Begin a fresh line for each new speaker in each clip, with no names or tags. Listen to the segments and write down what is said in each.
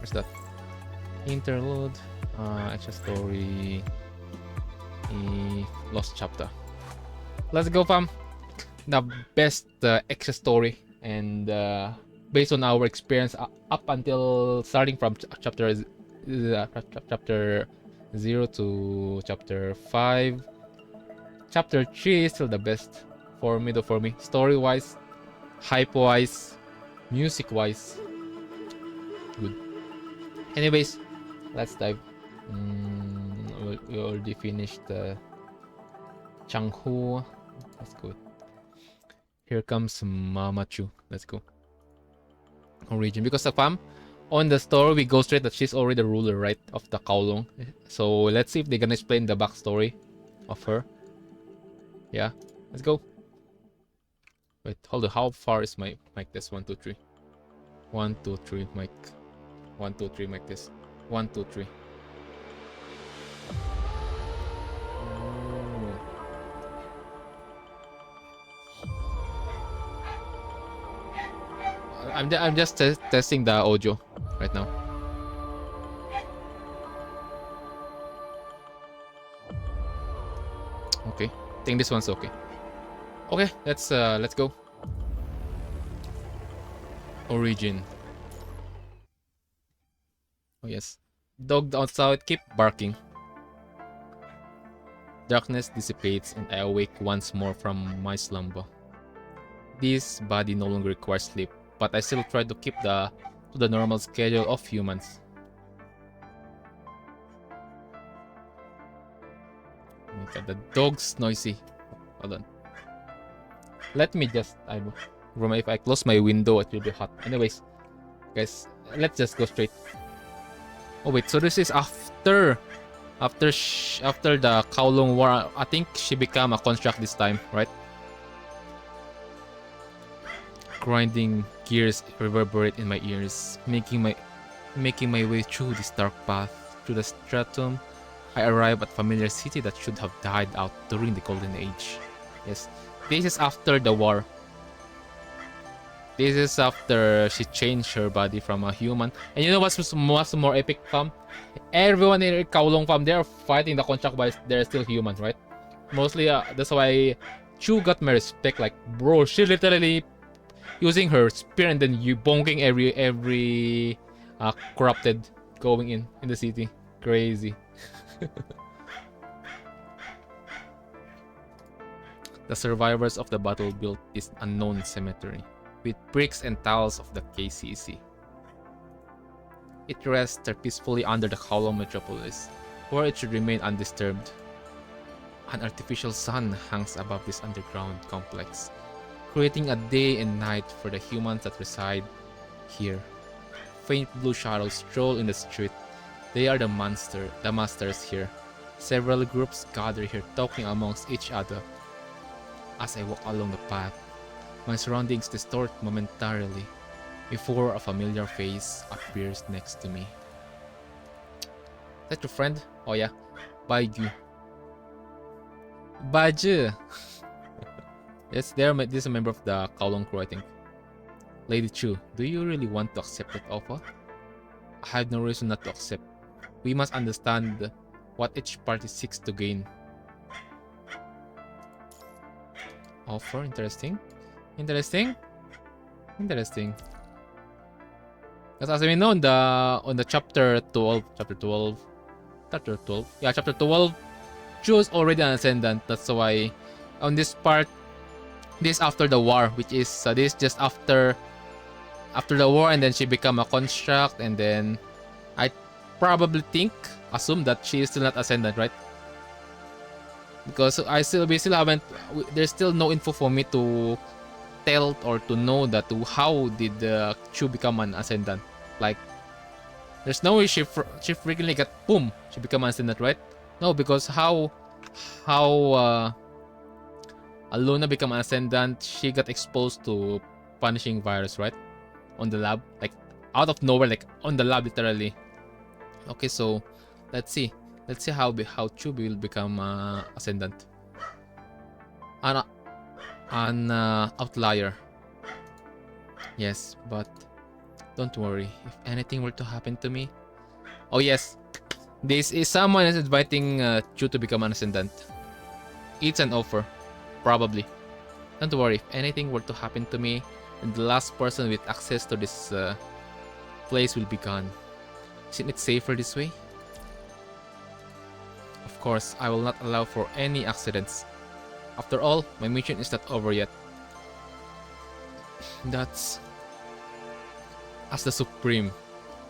Where's that? Interlude, extra story, lost chapter. Let's go, fam. The best extra story, and based on our experience up until starting from chapter 0 to chapter 5. Chapter 3 is still the best for me, story wise, hype wise, music wise. Good. Anyways, let's dive. We already finished the Changhu. That's good. Here comes Mamachu. Let's go. Origin. Because the fam, on the story, we go straight that she's already the ruler, right? Of the Kowloon. So let's see if they're gonna explain the backstory of her. Yeah. Let's go. Wait, hold on. How far is my mic test? 1, 2, 3. 1, 2, 3, mic. 1, 2, 3, mic test. 1, 2, 3. I'm just testing the audio right now. Okay, I think this one's okay. Okay, let's go. Origin. Oh yes, dog outside keep barking. Darkness dissipates and I awake once more from my slumber. This body no longer requires sleep, but I still try to keep to the normal schedule of humans. Oh my god, the dog's noisy. Hold on. Let me just if I close my window it will be hot. Anyways, guys, let's just go straight. Oh wait, so this is after the Kowloon War. I think she became a construct this time, right? Grinding gears reverberate in my ears, making my way through this dark path. Through the stratum, I arrive at familiar city that should have died out during the Golden Age. Yes, this is after the war. This is after she changed her body from a human. And you know what's more epic, fam? Everyone in Kowloon, fam, they're fighting the construct, but they're still human, right? Mostly, that's why Chu got my respect. Like, bro, she literally using her spear and then you bonking every corrupted going in the city. Crazy. The survivors of the battle built this unknown cemetery with bricks and tiles of the KCC. It rests peacefully under the Kowloon metropolis, where it should remain undisturbed. An artificial sun hangs above this underground complex, creating a day and night for the humans that reside here. Faint blue shadows stroll in the street. They are the masters here. Several groups gather here talking amongst each other. As I walk along the path, my surroundings distort momentarily before a familiar face appears next to me. Is that your friend? Oh yeah, Baiju. Baiju! Yes, this is a member of the Kowloon crew, I think. Lady Chu, do you really want to accept that offer? I have no reason not to accept. We must understand what each party seeks to gain. Offer? Interesting. Interesting. Because as we know on the chapter 12, yeah, chapter 12, Chu is already an ascendant. That's why on this part, this after the war, which is this just after the war, and then she become a construct, and then I probably assume that she is still not ascendant, right? Because we still haven't, there's still no info for me to tell or to know that how did Chu become an ascendant. Like, there's no way she frequently got boom, she become an ascendant, right? No, because how Aluna become an ascendant, she got exposed to punishing virus, right? On the lab, like out of nowhere, like on the lab, literally. Okay, so let's see how Chu will become ascendant. An outlier. Yes, but Don't worry, if anything were to happen to me... Oh yes, this is someone is inviting Chu to become an ascendant. It's an offer, probably. Don't worry, if anything were to happen to me, and the last person with access to this place will be gone. Isn't it safer this way? Of course, I will not allow for any accidents. After all, my mission is not over yet. That's... As the Supreme,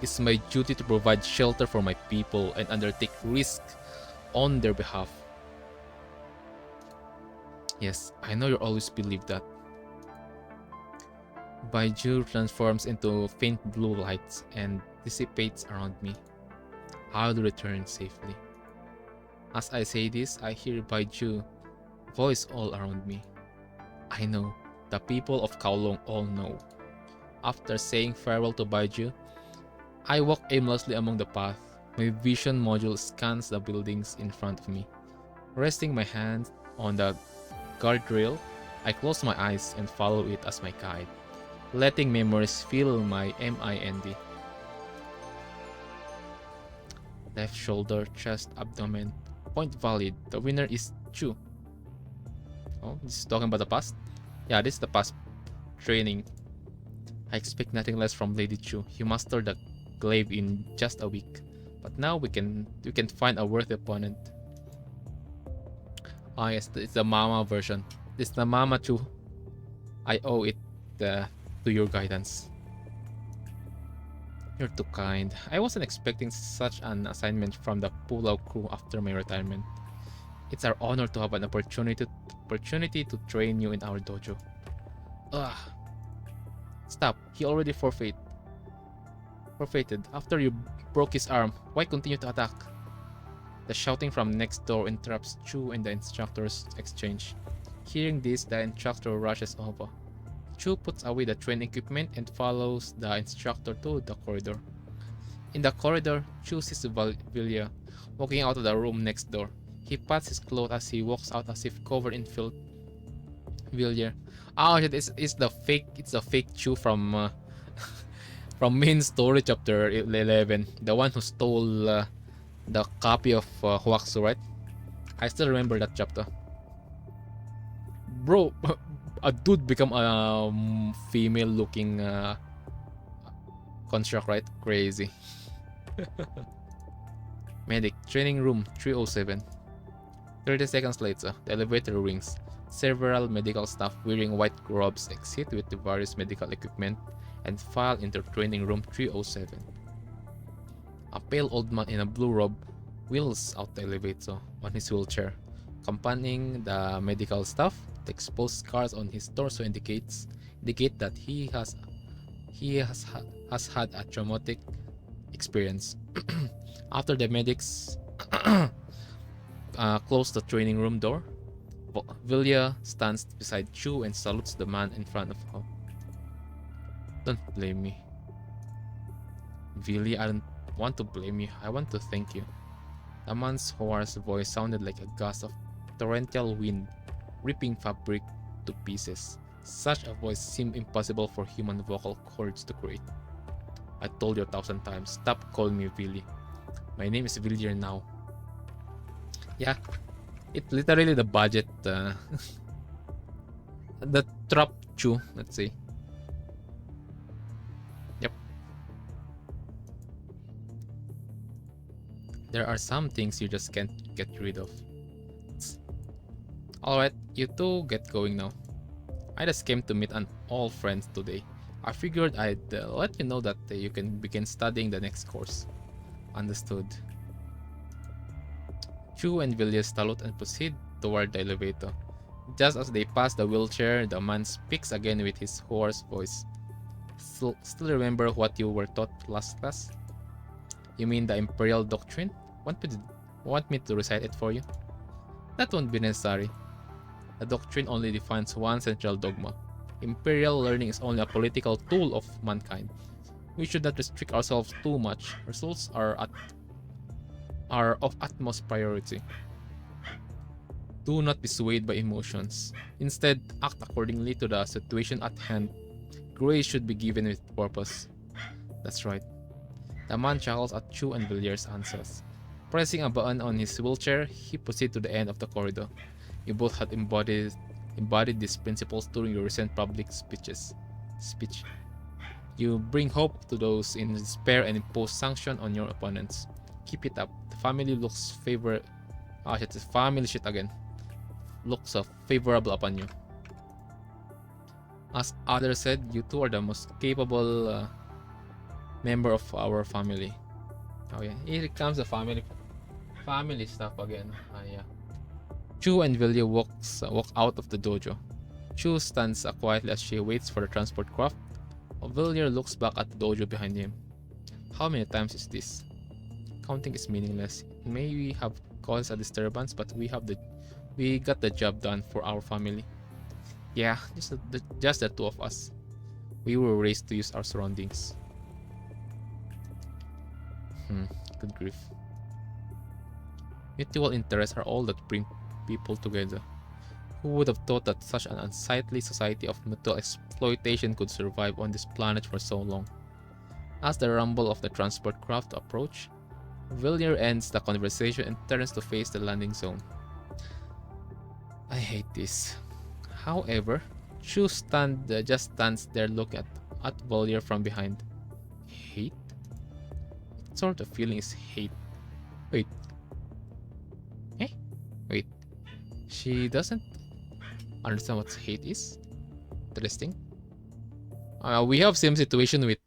it's my duty to provide shelter for my people and undertake risk on their behalf. Yes, I know you always believe that. Baiju transforms into faint blue lights and dissipates around me. I'll return safely. As I say this, I hear Baiju voice all around me. I know, the people of Kowloon all know. After saying farewell to Baiju, I walk aimlessly among the path. My vision module scans the buildings in front of me. Resting my hands on the guardrail, I close my eyes and follow it as my guide, letting memories fill my mind. Left shoulder, chest, abdomen. Point valid. The winner is Chu. Oh, this is talking about the past? Yeah, this is the past training. I expect nothing less from Lady Chu. You mastered the glaive in just a week. But now we can find a worthy opponent. Ah yes, it's the Mama version. It's the Mama Chu. I owe it to your guidance. You're too kind. I wasn't expecting such an assignment from the Pulau crew after my retirement. It's our honor to have an opportunity to train you in our dojo. Ugh. Stop. He already forfeited. After you broke his arm, why continue to attack? The shouting from next door interrupts Chu and the instructor's exchange. Hearing this, the instructor rushes over. Chu puts away the training equipment and follows the instructor to the corridor. In the corridor, Chu sees Vilya walking out of the room next door. He pats his clothes as he walks out as if covered in filth. Vilya, oh, it's the fake Chu from from main story chapter 11, the one who stole the copy of Huaxu, right? I still remember that chapter. Bro, a dude become a female looking construct, right? Crazy. Medic, training room 307. 30 seconds later, the elevator rings. Several medical staff wearing white robes exit with the various medical equipment and file into training room 307. A pale old man in a blue robe wheels out the elevator on his wheelchair. Accompanying the medical staff, the exposed scars on his torso indicate that he has had a traumatic experience. After the medics close the training room door, Vilya stands beside Chu and salutes the man in front of her. Don't blame me. Vilya, I don't want to blame you. I want to thank you. The man's hoarse voice sounded like a gust of torrential wind, ripping fabric to pieces. Such a voice seemed impossible for human vocal cords to create. I told you 1,000 times, stop calling me Vilya. My name is Vilya now. Yeah, it's literally the budget, the trap Chu, let's say. Yep. There are some things you just can't get rid of. Alright, you two get going now. I just came to meet an old friend today. I figured I'd let you know that you can begin studying the next course. Understood. Chu and Vilya salute and proceed toward the elevator. Just as they pass the wheelchair, the man speaks again with his hoarse voice. Still remember what you were taught last class? You mean the Imperial Doctrine? Want me to recite it for you? That won't be necessary. The doctrine only defines one central dogma. Imperial learning is only a political tool of mankind. We should not restrict ourselves too much. Results are of utmost priority. Do not be swayed by emotions. Instead, act accordingly to the situation at hand. Grace should be given with purpose. That's right. The man chuckles at Chu and Villier's answers. Pressing a button on his wheelchair, he proceeded to the end of the corridor. You both had embodied these principles during your recent public speech. You bring hope to those in despair and impose sanction on your opponents. Keep it up. The family looks family shit again. Looks favorable upon you. As others said, you two are the most capable member of our family. Oh yeah, here comes the family stuff again. Yeah. Chu and Vilya walk out of the dojo. Chu stands quietly as she waits for the transport craft. Vilya looks back at the dojo behind him. How many times is this? Counting is meaningless. May we have caused a disturbance, but we got the job done for our family. Yeah, just the two of us. We were raised to use our surroundings. Good grief. Mutual interests are all that bring people together. Who would have thought that such an unsightly society of mutual exploitation could survive on this planet for so long? As the rumble of the transport craft approach, Villiers ends the conversation and turns to face the landing zone. I hate this. However, Chu just stands there looking at Villiers from behind. Hate? What sort of feeling is hate? Wait. Wait. She doesn't understand what hate is? Interesting. We have same situation with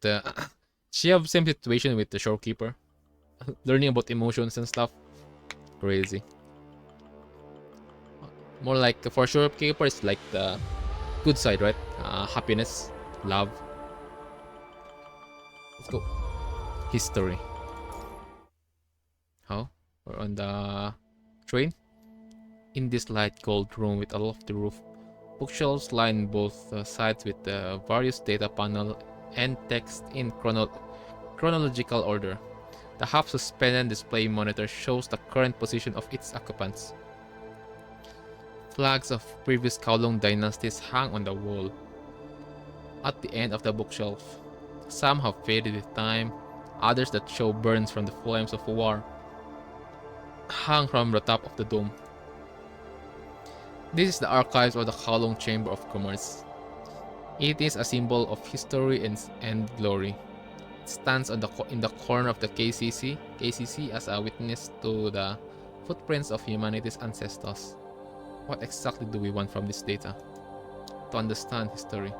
she have same situation with the shopkeeper. Learning about emotions and stuff. Crazy. More like for shopkeeper, it's like the good side, right? Happiness, love. Let's go. History. How? We're on the train. In this light gold room with a lofty roof, bookshelves line both sides with various data panel and text in chronological order. The half-suspended display monitor shows the current position of its occupants. Flags of previous Kowloon dynasties hang on the wall. At the end of the bookshelf, some have faded with time, others that show burns from the flames of war hang from the top of the dome. This is the archives of the Kowloon Chamber of Commerce. It is a symbol of history and glory. It stands in the corner of the KCC as a witness to the footprints of humanity's ancestors. What exactly do we want from this data? To understand history.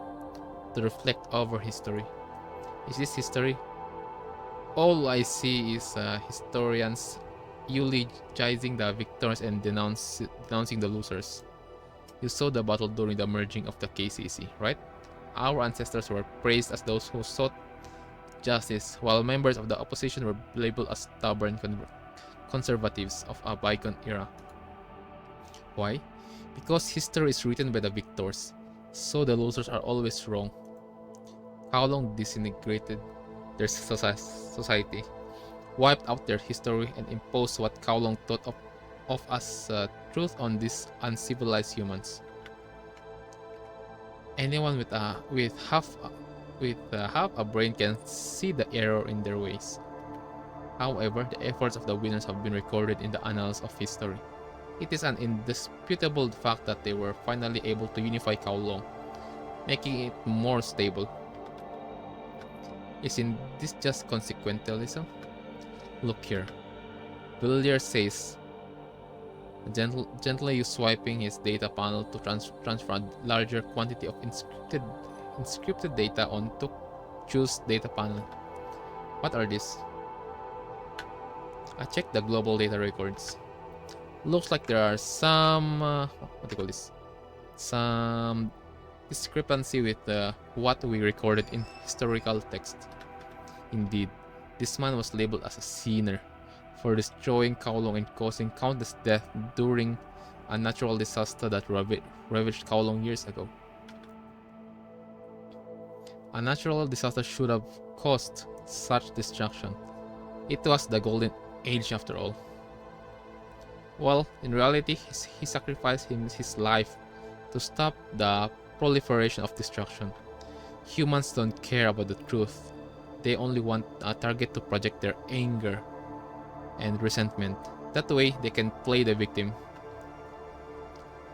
To reflect over history. Is this history? All I see is historians eulogizing the victors and denouncing the losers. You saw the battle during the merging of the KCC, right? Our ancestors were praised as those who sought justice, while members of the opposition were labeled as stubborn conservatives of a bygone era. Why? Because history is written by the victors, so the losers are always wrong. Kowloon disintegrated their society, wiped out their history, and imposed what Kowloon thought of as truth on these uncivilized humans. Anyone with half a brain can see the error in their ways. However, the efforts of the winners have been recorded in the annals of history. It is an indisputable fact that they were finally able to unify Kowloon, making it more stable. Isn't this just consequentialism? Look here. Villiers says, gently swiping his data panel to transfer a larger quantity of encrypted data onto Chu's data panel. What are these? I checked the global data records. Looks like there are some what do you call this? Some discrepancy with what we recorded in historical text. Indeed, this man was labeled as a sinner for destroying Kowloon and causing countless deaths during a natural disaster that ravaged Kowloon years ago. A natural disaster should have caused such destruction. It was the Golden Age after all. Well, in reality, he sacrificed his life to stop the proliferation of destruction. Humans don't care about the truth. they only want a target to project their anger and resentment. That way, they can play the victim.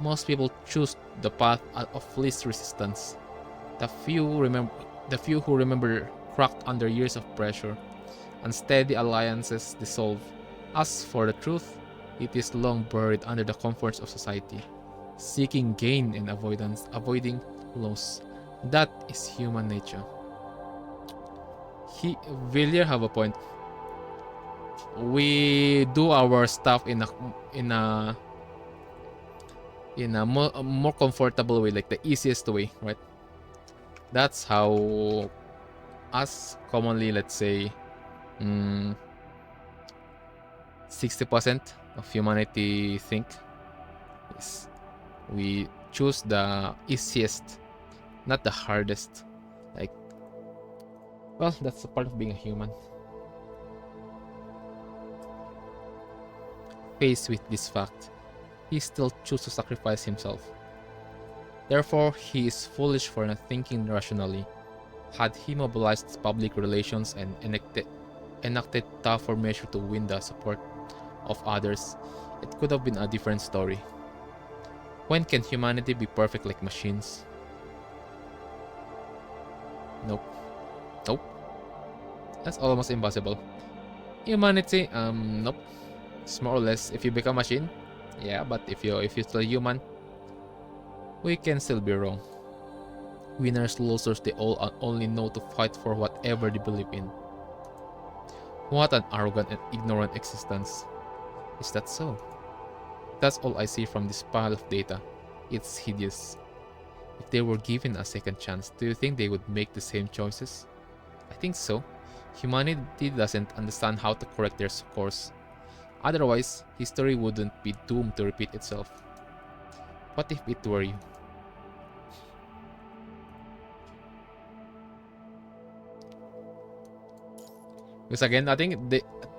Most people choose the path of least resistance. The few who remember cracked under years of pressure. Unsteady alliances dissolve. As for the truth, it is long buried under the comforts of society, seeking gain and avoiding loss. That is human nature. Villiers have a point. We do our stuff in a more comfortable way, like the easiest way, right? That's how us commonly, let's say, 60% of humanity think is we choose the easiest, not the hardest. Like, well, that's a part of being a human. Faced with this fact, he still chooses to sacrifice himself. Therefore, he is foolish for not thinking rationally. Had he mobilized public relations and enacted tougher measures to win the support of others, it could have been a different story. When can humanity be perfect like machines? Nope. Nope. That's almost impossible. Humanity, nope. It's more or less, if you become a machine, yeah, but if you're still human, we can still be wrong. Winners, losers, they all only know to fight for whatever they believe in. What an arrogant and ignorant existence. Is that so? That's all I see from this pile of data. It's hideous. If they were given a second chance, do you think they would make the same choices? I think so. Humanity doesn't understand how to correct their course. Otherwise, history wouldn't be doomed to repeat itself. What if it were you? Because again, I think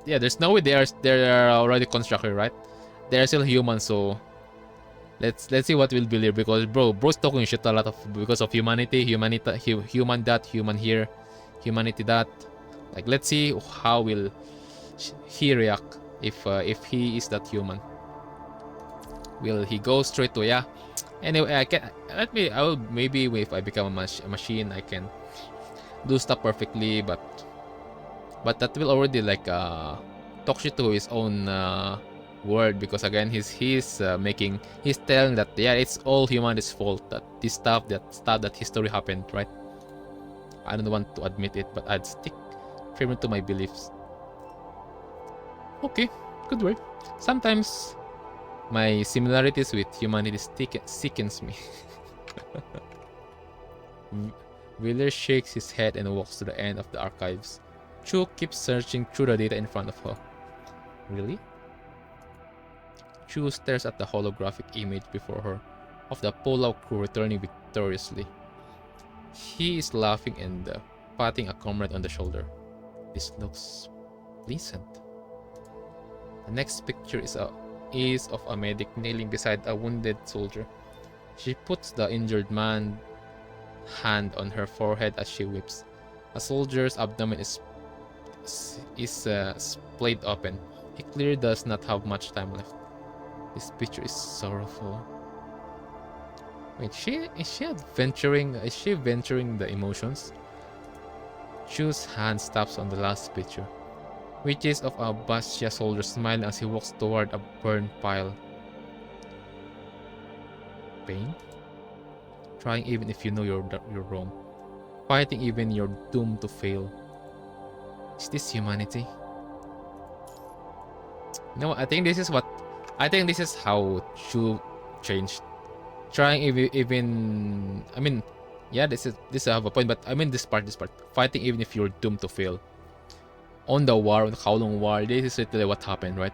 there's no way they're already constructed, right? They're still human, so let's see what will be there. Because bro's talking shit a lot of because of human that, human here, humanity that. Like, let's see how will he react if he is that human. Will he go straight to yeah? Anyway, I will maybe if I become a machine, I can do stuff perfectly, but that will already like talk shit to his own word, because again he's telling that yeah, it's all humanity's fault, that this stuff that history happened, right? I don't want to admit it, but I'd stick firmly to my beliefs. Okay, good word. Sometimes my similarities with humanity sickens me. Wheeler shakes his head and walks to the end of the archives. Chu keeps searching through the data in front of her. Really? Chu stares at the holographic image before her of the pull-out crew returning victoriously. He is laughing and patting a comrade on the shoulder. This looks pleasant. The next picture is of a medic kneeling beside a wounded soldier. She puts the injured man's hand on her forehead as she weeps. A soldier's abdomen is splayed open. He clearly does not have much time left. This picture is sorrowful. Wait, is she venturing the emotions? Chu's hand stops on the last picture, which is of a Bastia soldier smiling as he walks toward a burned pile. Pain? Trying even if you know you're wrong. Fighting even you're doomed to fail. Is this humanity? No, I think this is how Chu changed. Trying even I mean, yeah, this I have a point, but I mean this part. Fighting even if you're doomed to fail. On the Kowloon War, this is literally what happened, right?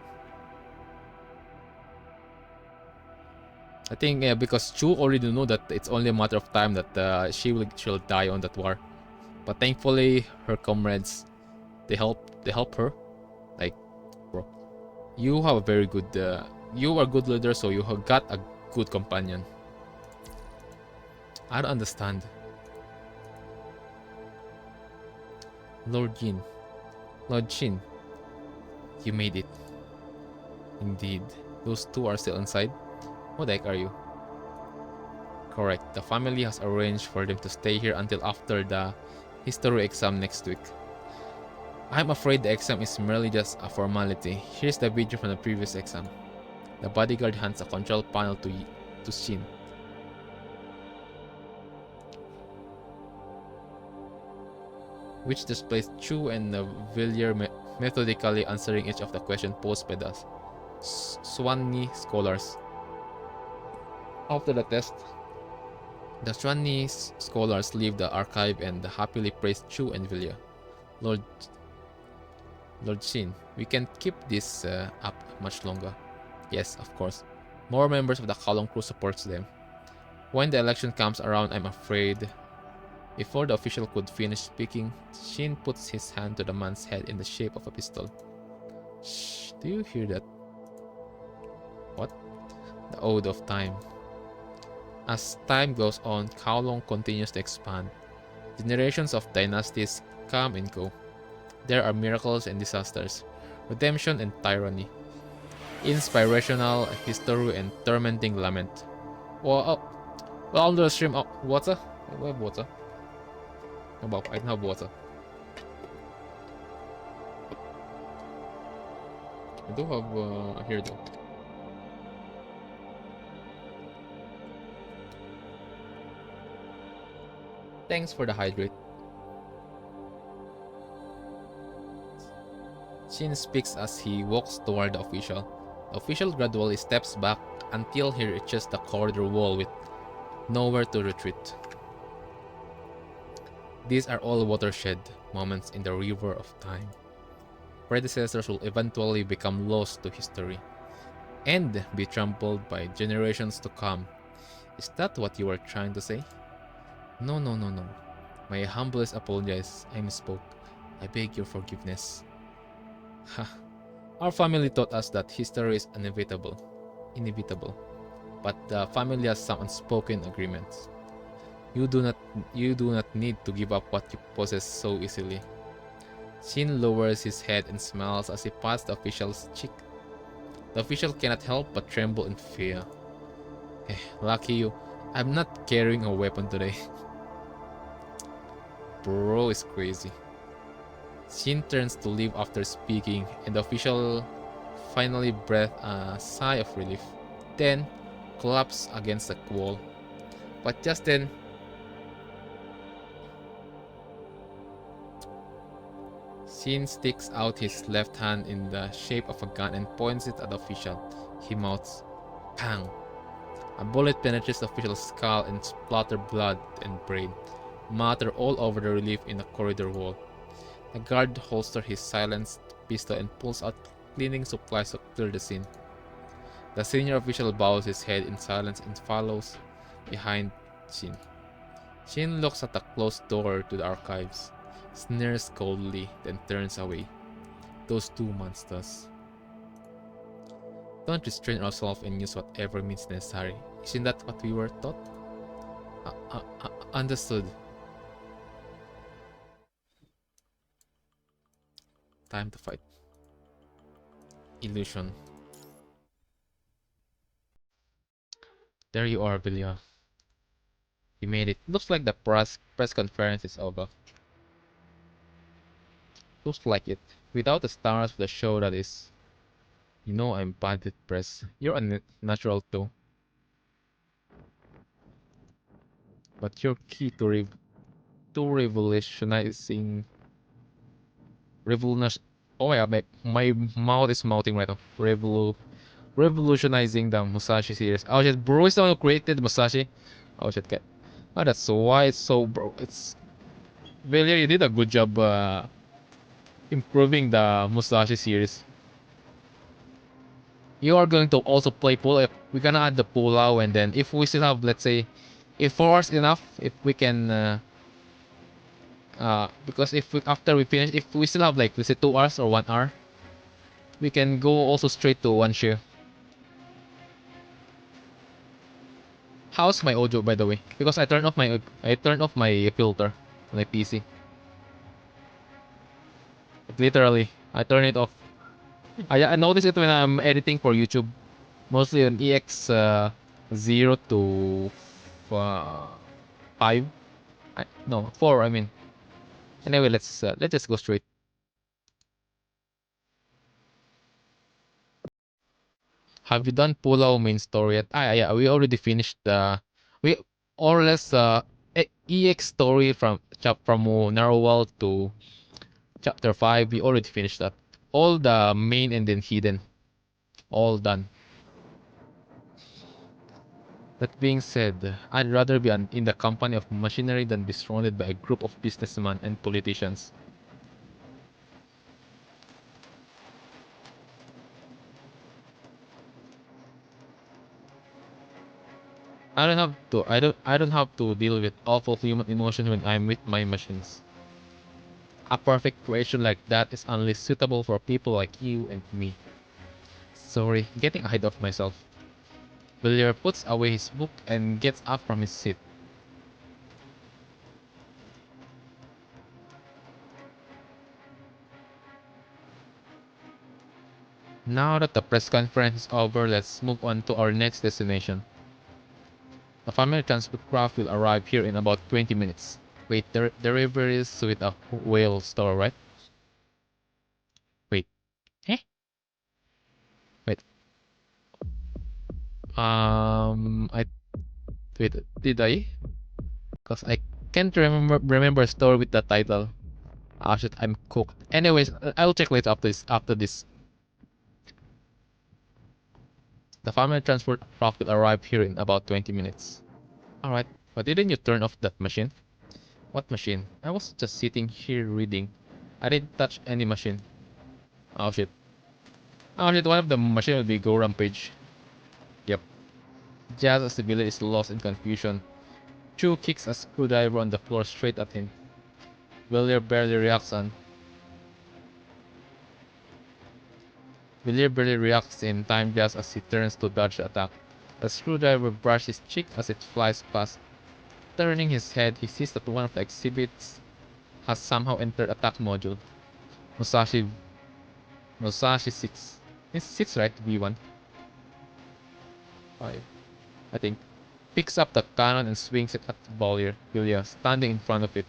I think because Chu already knew that it's only a matter of time that she'll die on that war. But thankfully, her comrades, they help her. Like, bro, you have a very good, you are a good leader, so you have got a good companion. I don't understand. Lord Jin. Lord Shin, you made it. Indeed. Those two are still inside? What the heck are you? Correct. The family has arranged for them to stay here until after the history exam next week. I'm afraid the exam is merely just a formality. Here's the video from the previous exam. The bodyguard hands a control panel to Shin. Which displays Chu and Villiers methodically answering each of the questions posed by the Swanee scholars. After the test, the Swanee scholars leave the archive and happily praise Chu and Villiers. Lord Shin, we can keep this up much longer. Yes, of course. More members of the Kalong crew supports them. When the election comes around, I'm afraid. Before the official could finish speaking, Shin puts his hand to the man's head in the shape of a pistol. Shh, do you hear that? What? The ode of time. As time goes on, Kowloon continues to expand. Generations of dynasties come and go. There are miracles and disasters, redemption and tyranny, inspirational history and tormenting lament. Well, on the stream, water? I have water. I don't have water. I do have here though. Thanks for the hydrate. Shin speaks as he walks toward the official. The official gradually steps back until he reaches the corridor wall with nowhere to retreat. These are all watershed moments in the river of time. Predecessors will eventually become lost to history and be trampled by generations to come. Is that what you were trying to say? No. My humblest apologies. I misspoke. I beg your forgiveness. Our family taught us that history is inevitable. But the family has some unspoken agreements. You do not need to give up what you possess so easily. Shin lowers his head and smiles as he pats the official's cheek. The official cannot help but tremble in fear. Lucky you, I'm not carrying a weapon today. Bro is crazy. Shin turns to leave after speaking, and the official finally breathes a sigh of relief, then collapses against the wall. But just then, Shin sticks out his left hand in the shape of a gun and points it at the official. He mouths, "Pang!" A bullet penetrates the official's skull and splatters blood and brain, matter all over the relief in the corridor wall. The guard holsters his silenced pistol and pulls out cleaning supplies to clear the scene. The senior official bows his head in silence and follows behind Shin. Shin looks at the closed door to the archives, sneers coldly, then turns away. Those two monsters. Don't restrain ourselves and use whatever means necessary. Isn't that what we were taught? Understood. Time to fight. Illusion. There you are, Vilya. You made it. Looks like the press conference is over. Looks like it. Without the stars of the show that is. You know I'm bad at press. You're unnatural too. But you're key to revolutionizing. Oh my god, my mouth is mouthing right now. Revolutionizing the Musashi series. Oh shit, bro is the one who created Musashi. Oh shit, cat. Oh, that's why it's so bro. It's Velia, you did a good job improving the Musashi series. You are going to also play pool. If we're gonna add the Pulao, and then if we still have, let's say, if 4 hours enough, if we can, because if we, after we finish, if we still have like let's say 2 hours or 1 hour, we can go also straight to one share. How's my audio, by the way? Because I turned off my filter on my PC. Like literally, I turn it off. I notice it when I'm editing for YouTube, mostly on EX 0 to 5. No, 4. I mean. Anyway, let's just go straight. Have you done Pulau main story yet? Yeah, we already finished the we or less EX story from Narwhal to chapter 5. We already finished that. All the main and then hidden, all done. That being said, I'd rather be in the company of machinery than be surrounded by a group of businessmen and politicians. I don't have to deal with awful human emotions when I'm with my machines. A perfect creation like that is only suitable for people like you and me. Sorry, getting ahead of myself. Villiers puts away his book and gets up from his seat. Now that the press conference is over, let's move on to our next destination. The family transport craft will arrive here in about 20 minutes. Wait, the river is with a whale store, right? Wait. Eh? Wait. I wait. Did I? Cause I can't remember a store with that title. Ah shit, I'm cooked. Anyways, I'll check later after this. The family transport craft will arrive here in about 20 minutes. Alright, but didn't you turn off that machine? What machine? I was just sitting here reading. I didn't touch any machine. Oh shit. Oh shit, one of the machine will be go rampage. Yep. Just as the village is lost in confusion, Chu kicks a screwdriver on the floor straight at him. Villiers barely reacts on. Villiers barely reacts in time just as he turns to dodge the attack. The screwdriver brushes his cheek as it flies past. Turning his head, he sees that one of the exhibits has somehow entered attack module. Musashi 6. It's 6, right? V1. 5. I think. Picks up the cannon and swings it at Villiers, standing in front of it.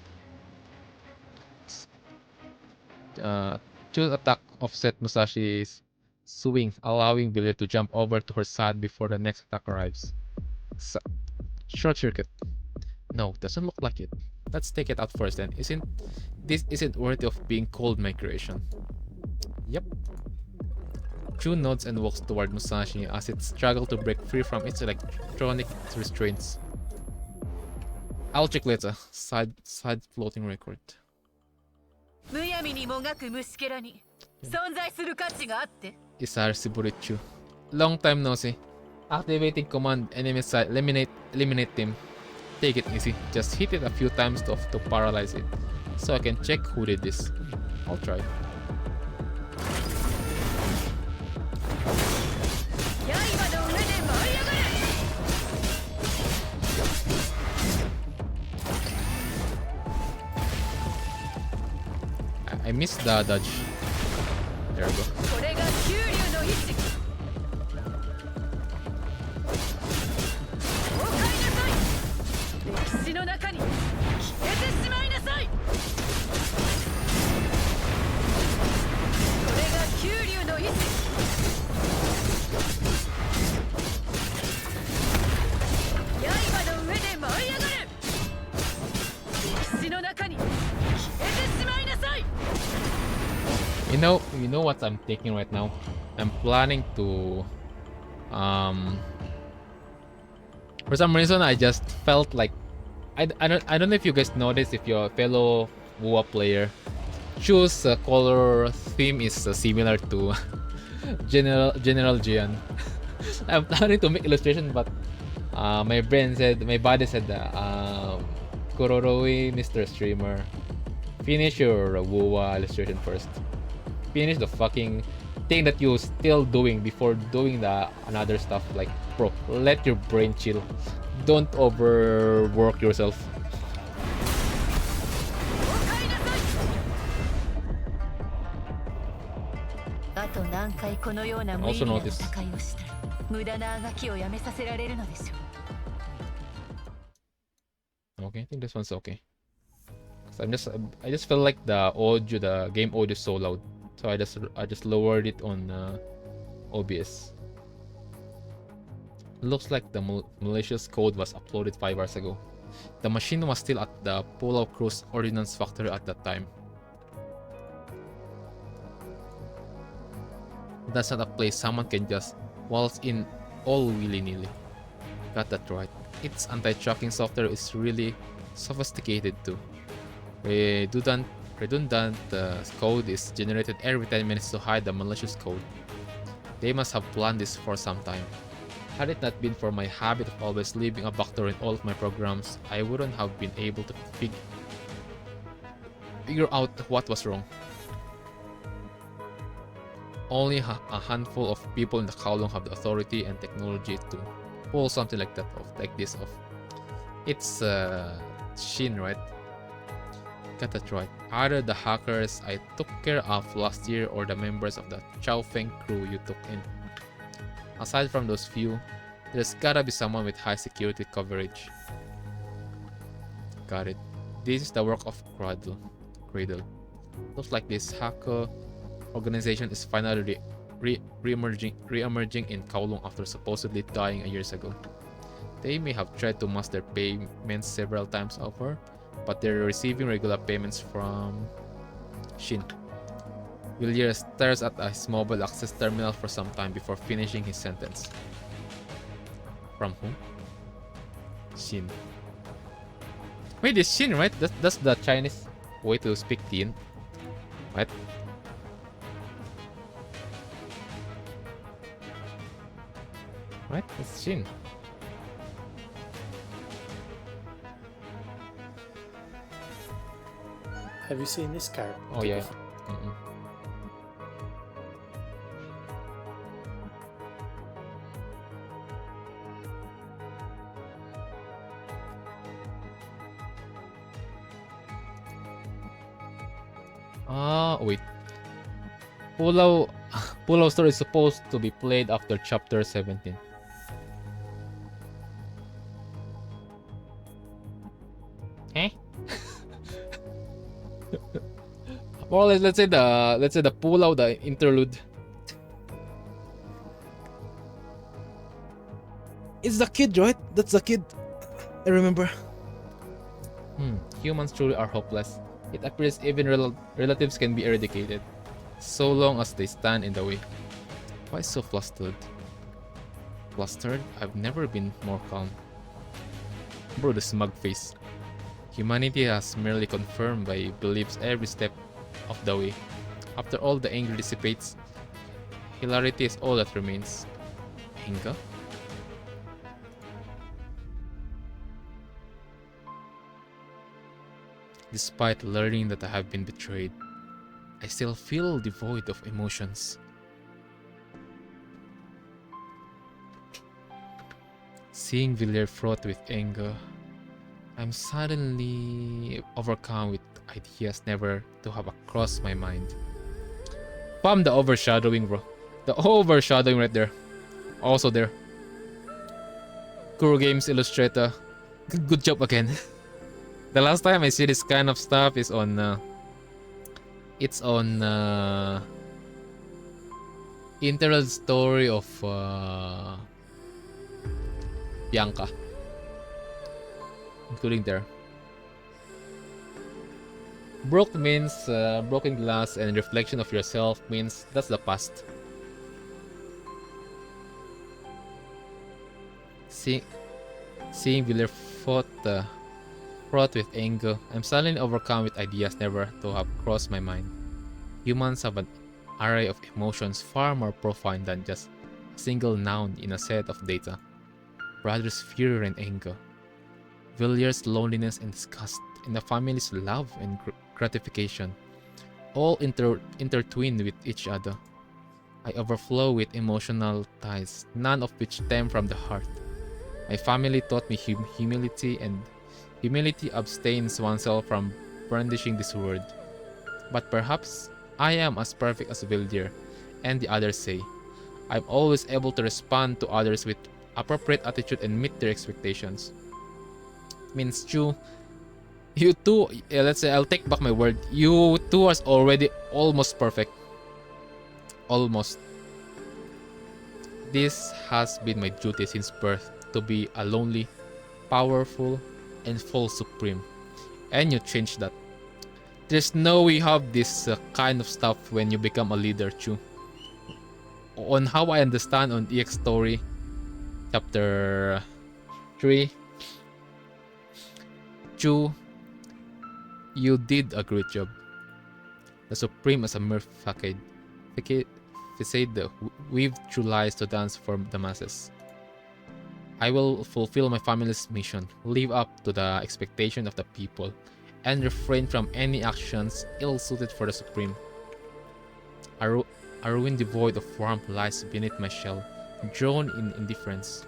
Chu's attack offset Musashi's swing, allowing Villiers to jump over to her side before the next attack arrives. Short circuit. No, doesn't look like it. Let's take it out first then. This isn't worthy of being called my creation? Yep. Chu nods and walks toward Musashi as it struggles to break free from its electronic restraints. I'll check later. Side floating record. Isar Siburichu. Long time no see. Activating command enemy side. Eliminate him. Take it easy. Just hit it a few times to paralyze it. So I can check who did this. I'll try. I missed the dodge. There we go. You know what I'm thinking right now? I'm planning to for some reason I just felt like I don't know if you guys noticed, if you're a fellow WUWA player, Chu's color theme is similar to General Jian. I'm planning to make illustration, but my body said Kororoi, Mr. Streamer, finish your WUWA illustration first. Finish the fucking thing that you're still doing before doing the another stuff. Like, bro, let your brain chill. Don't overwork yourself. also noticed. Okay, I think this one's okay. So I just felt like the audio, the game audio is so loud, so I just lowered it on OBS. Looks like the malicious code was uploaded 5 hours ago. The machine was still at the Pulau Cruz Ordnance Factory at that time. That's not a place someone can just waltz in all willy-nilly. Got that right. Its anti-tracking software is really sophisticated too. Redundant code is generated every 10 minutes to hide the malicious code. They must have planned this for some time. Had it not been for my habit of always leaving a backdoor in all of my programs, I wouldn't have been able to figure out what was wrong. Only a handful of people in the Kowloon have the authority and technology to pull something like this off. It's Shin, right? Got that right. Either the hackers I took care of last year or the members of the Chow Feng crew you took in. Aside from those few, there's gotta be someone with high security coverage. Got it. This is the work of Cradle. Looks like this hacker organization is finally re-emerging in Kowloon after supposedly dying years ago. They may have tried to mask their payments several times over, but they're receiving regular payments from Shin. Villiers stares at his mobile access terminal for some time before finishing his sentence. From whom? Shin. Wait, it's Shin, right? That's the Chinese way to speak didnt, right? Right? It's Shin.
Have you seen this character?
Oh yeah. Wait. Pulau story is supposed to be played after chapter 17. Eh? Well, let's say the Pulau, the interlude. It's the kid, right? That's the kid. I remember. Humans truly are hopeless. It appears even relatives can be eradicated, so long as they stand in the way. Why so flustered? Flustered? I've never been more calm. Bro, the smug face. Humanity has merely confirmed by beliefs every step of the way. After all the anger dissipates, hilarity is all that remains. Anger? Despite learning that I have been betrayed, I still feel devoid of emotions. Seeing Villiers fraught with anger, I'm suddenly overcome with ideas never to have crossed my mind. Bam, the overshadowing, bro. The overshadowing right there. Also there. Kuro Games Illustrator. Good job again. The last time I see this kind of stuff is on it's on Interlude story of Bianca, including there. Broke means broken glass, and reflection of yourself means that's the past. Seeing Villiers fraught with anger, I'm suddenly overcome with ideas never to have crossed my mind. Humans have an array of emotions far more profound than just a single noun in a set of data. Brothers' fury and anger, Villiers' loneliness and disgust, and the family's love and gratification, all intertwined with each other. I overflow with emotional ties, none of which stem from the heart. My family taught me humility, and humility abstains oneself from brandishing this word. But perhaps I am as perfect as Villiers, And the others say, I'm always able to respond to others with appropriate attitude and meet their expectations. Means Chu, you too, let's say, I'll take back my word. You two are already almost perfect. Almost. This has been my duty since birth, to be a lonely, powerful, and full supreme. And you changed that. There's no way you have this kind of stuff when you become a leader, Chu. On how I understand on EX story, chapter 3, Chu, you did a great job. The supreme as a mere facade weaved through lies to dance for the masses. I will fulfill my family's mission, live up to the expectation of the people, and refrain from any actions ill-suited for the supreme. A ruin devoid of warmth lies beneath my shell, drawn in indifference.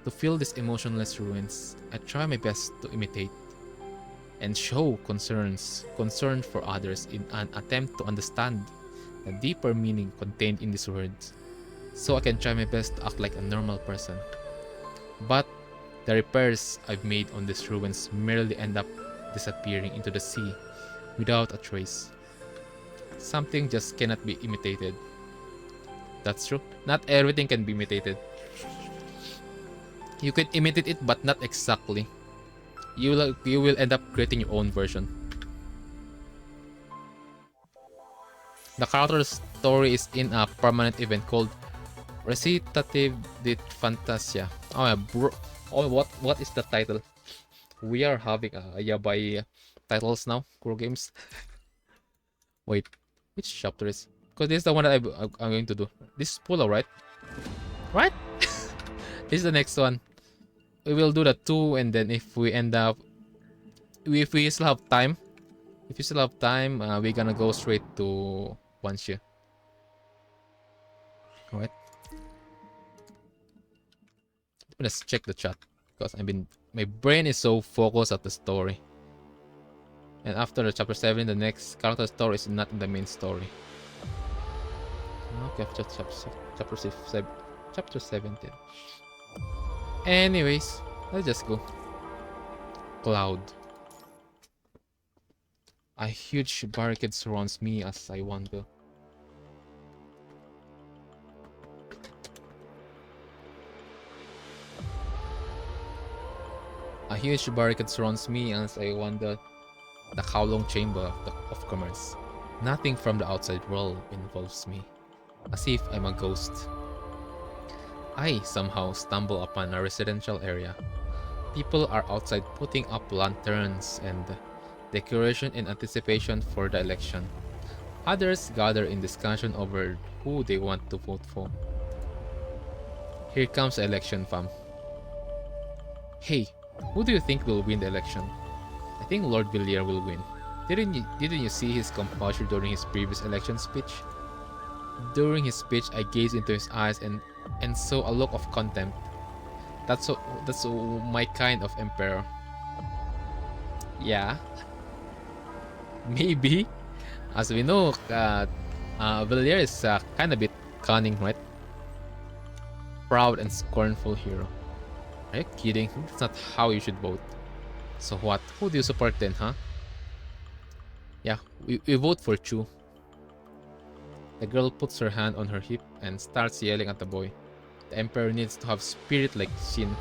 To fill these emotionless ruins, I try my best to imitate and show concern for others in an attempt to understand the deeper meaning contained in these words, so I can try my best to act like a normal person. But the repairs I've made on these ruins merely end up disappearing into the sea without a trace. Something just cannot be imitated. That's true. Not everything can be imitated. You can imitate it, but not exactly. You will end up creating your own version. The character story is in a permanent event called Recitative de Fantasia. Oh yeah, bro. Oh, what is the title? We are having yabai titles now, Kuro Games. Wait, which chapter is? Because this is the one that I'm going to do. This is Pula, right? Right? This is the next one. We will do the 2, and then if we end up, if we still have time, we're gonna go straight to Wanshu. Alright. Let's check the chat because my brain is so focused at the story. And after the chapter 7, the next character story is not in the main story. Okay, chapter 17. Anyways, let's just go. Cloud. A huge barricade surrounds me as I wander. A huge barricade surrounds me as I wander the Kowloon Chamber of Commerce. Nothing from the outside world involves me, as if I'm a ghost. I somehow stumble upon a residential area. People are outside putting up lanterns and decoration in anticipation for the election. Others gather in discussion over who they want to vote for. Here comes the election, fam. Hey, who do you think will win the election? I think Lord Villiers will win. Didn't you see his composure during his previous election speech? During his speech, I gazed into his eyes and saw a look of contempt. That's my kind of emperor. Yeah. Maybe. As we know, Villiers is kind of bit cunning, right? Proud and scornful hero. Are you kidding? That's not how you should vote. So what? Who do you support then, huh? Yeah, we vote for Chu. The girl puts her hand on her hip and starts yelling at the boy. The emperor needs to have spirit like Shin.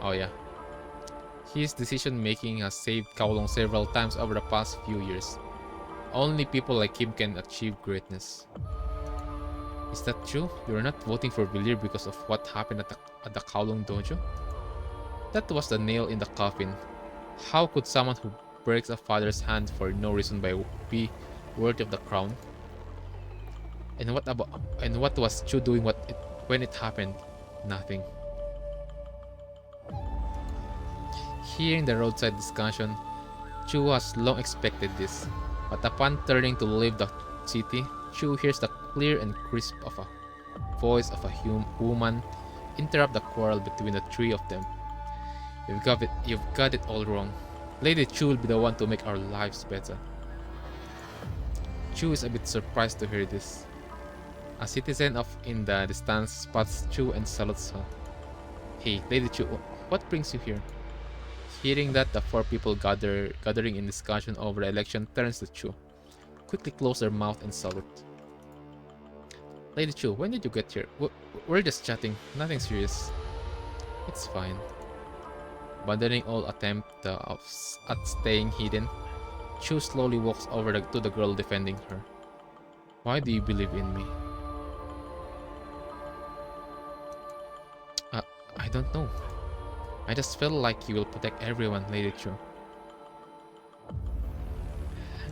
Oh yeah. His decision making has saved Kowloon several times over the past few years. Only people like him can achieve greatness. Is that true? You're not voting for Villiers because of what happened at the Kowloon dojo? That was the nail in the coffin. How could someone who breaks a father's hand for no reason be worthy of the crown? And what was Chu doing when it happened? Nothing. Hearing the roadside discussion, Chu has long expected this, but upon turning to leave the city, Chu hears the clear and crisp of a voice of a woman interrupt the quarrel between the three of them. You've got it all wrong. Lady Chu will be the one to make our lives better. Chu is a bit surprised to hear this. A citizen of in the distance spots Chu and salutes her. Hey, Lady Chu, what brings you here? Hearing that, the four people gathering in discussion over the election turns to Chu. Quickly close their mouth and salute. Lady Chu, when did you get here? We're just chatting, nothing serious. It's fine. Abandoning all attempt at staying hidden, Chu slowly walks over to the girl defending her. Why do you believe in me? I don't know. I just feel like you will protect everyone, Lady Chu.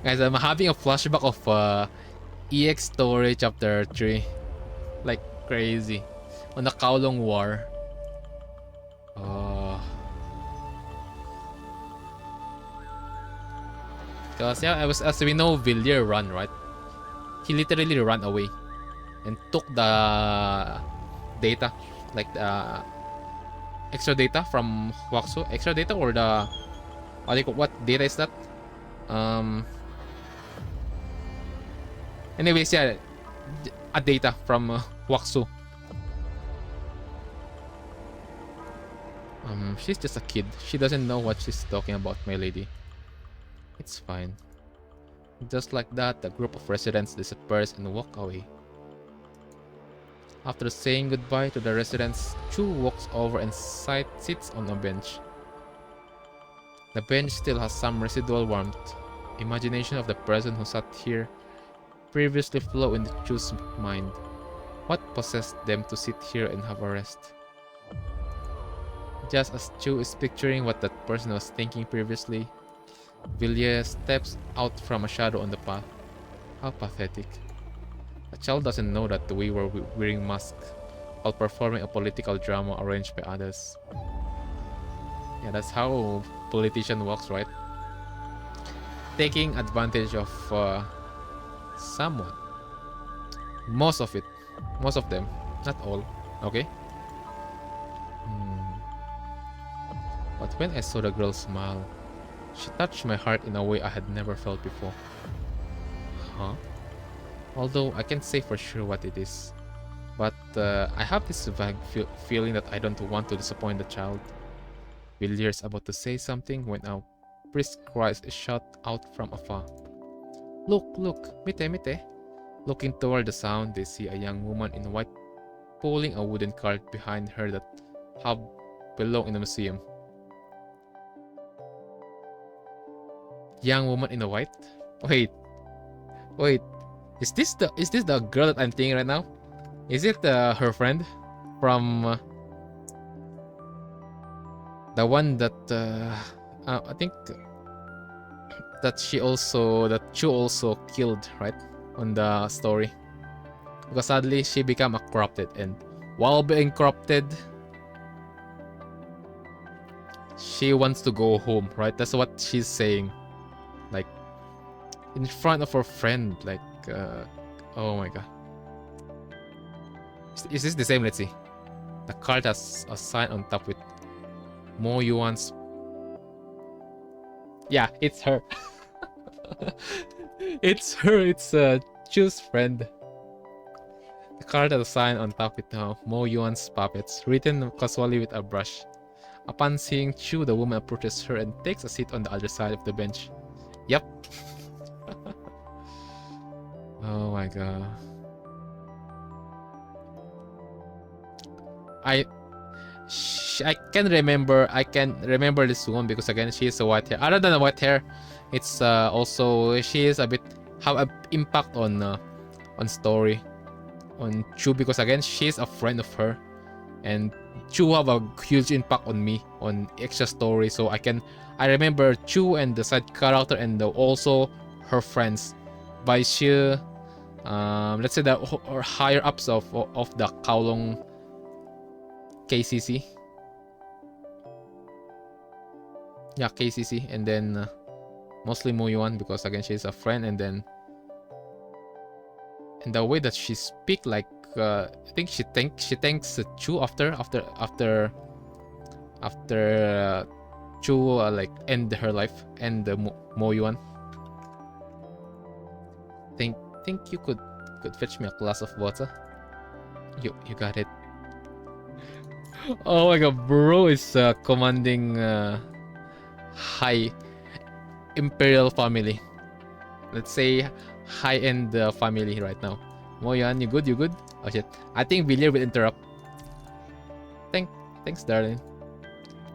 Guys, I'm having a flashback of EX Story Chapter 3. Like crazy. On the Kowloon War. Because yeah, as we know, Villiers ran, right? He literally ran away and took the data, like the extra data from Waksu. Extra data or the what data is that? Anyways, yeah, a data from Waksu. She's just a kid. She doesn't know what she's talking about, my lady. It's fine. Just like that, the group of residents disperse and walk away. After saying goodbye to the residents, Chu walks over and sits on a bench. The bench still has some residual warmth. Imagination of the person who sat here previously flow into Chu's mind. What possessed them to sit here and have a rest? Just as Chu is picturing what that person was thinking previously, Villiers steps out from a shadow on the path. How pathetic. A child doesn't know that we were wearing masks while performing a political drama arranged by others. Yeah, that's how politician works, right? Taking advantage of someone. Most of them, not all, okay? But when I saw the girl smile, she touched my heart in a way I had never felt before. Huh? Although I can't say for sure what it is. But I have this vague feeling that I don't want to disappoint the child. Villiers about to say something when a brisk cry is shot out from afar. Look, mite, mite. Looking toward the sound, they see a young woman in white pulling a wooden cart behind her that belong in a museum. Young woman in the white? Wait. Is this the girl that I'm thinking right now? Is it her friend from the one that I think that Chu also killed, right, on the story? Because sadly she became a corrupted, and while being corrupted, she wants to go home, right? That's what she's saying, like in front of her friend, like oh my god. Is this the same? Let's see. The card has a sign on top with MOYUAN's. Yeah, it's her. It's her. It's Chu's friend. The card has a sign on top with MOYUAN's puppets, written casually with a brush. Upon seeing Chu, the woman approaches her and takes a seat on the other side of the bench. Yep. Oh my god. I can remember this woman because again she is a white hair. Other than the white hair, it's also she is a bit have an impact on story on Chu, because again she's a friend of her, and Chu have a huge impact on me on extra story. So I remember Chu and the side character and also her friends by sheer let's say the or higher ups of the Kowloon KCC. Yeah, KCC, and then mostly MOYUAN because again she's a friend, and then and the way that she speak, like I think she thanks Chu after Chu like end her life, and MOYUAN. Think you could Could fetch me a glass of water? You got it. Oh my god, bro is commanding high imperial family. Let's say high-end family right now. MOYUAN, you good? You good? Oh shit. I think Villiers will interrupt. Thanks, darling.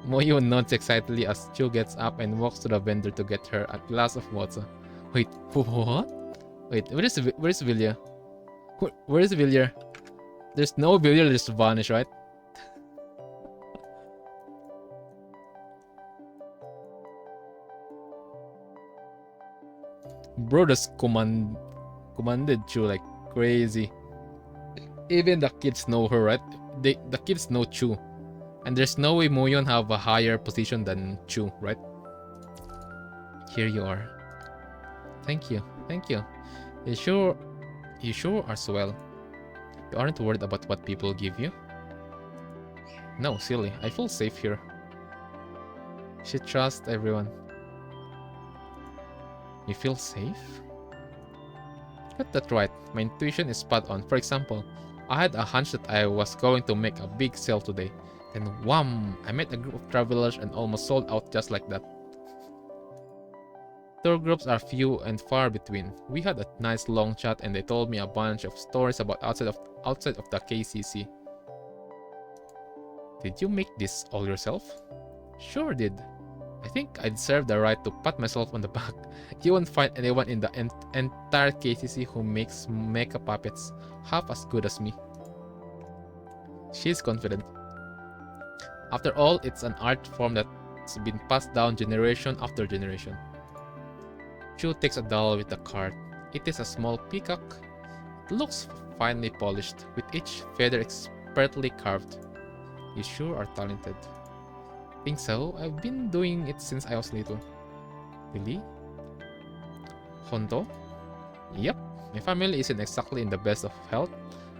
MOYUAN nods excitedly as Chu gets up and walks to the vendor to get her a glass of water. Wait, what? Wait, where is Villiers? Where is Villiers? There's no Villiers, just vanish, right? Bro just commanded Chu like crazy. Even the kids know her, right? The kids know Chu. And there's no way MOYUAN have a higher position than Chu, right? Here you are. Thank you. You sure are swell. You aren't worried about what people give you? No, silly. I feel safe here. She trusts everyone. You feel safe? Get that right. My intuition is spot on. For example, I had a hunch that I was going to make a big sale today. Then wham! I met a group of travelers and almost sold out just like that. Tour groups are few and far between. We had a nice long chat and they told me a bunch of stories about outside of the KCC. Did you make this all yourself? Sure did. I think I deserve the right to pat myself on the back. You won't find anyone in the entire KCC who makes mecha puppets half as good as me. She's confident. After all, it's an art form that's been passed down generation after generation. Chu takes a doll with the cart. It is a small peacock. It looks finely polished, with each feather expertly carved. You sure are talented. Think so? I've been doing it since I was little. Really? Hondo? Yep. My family isn't exactly in the best of health.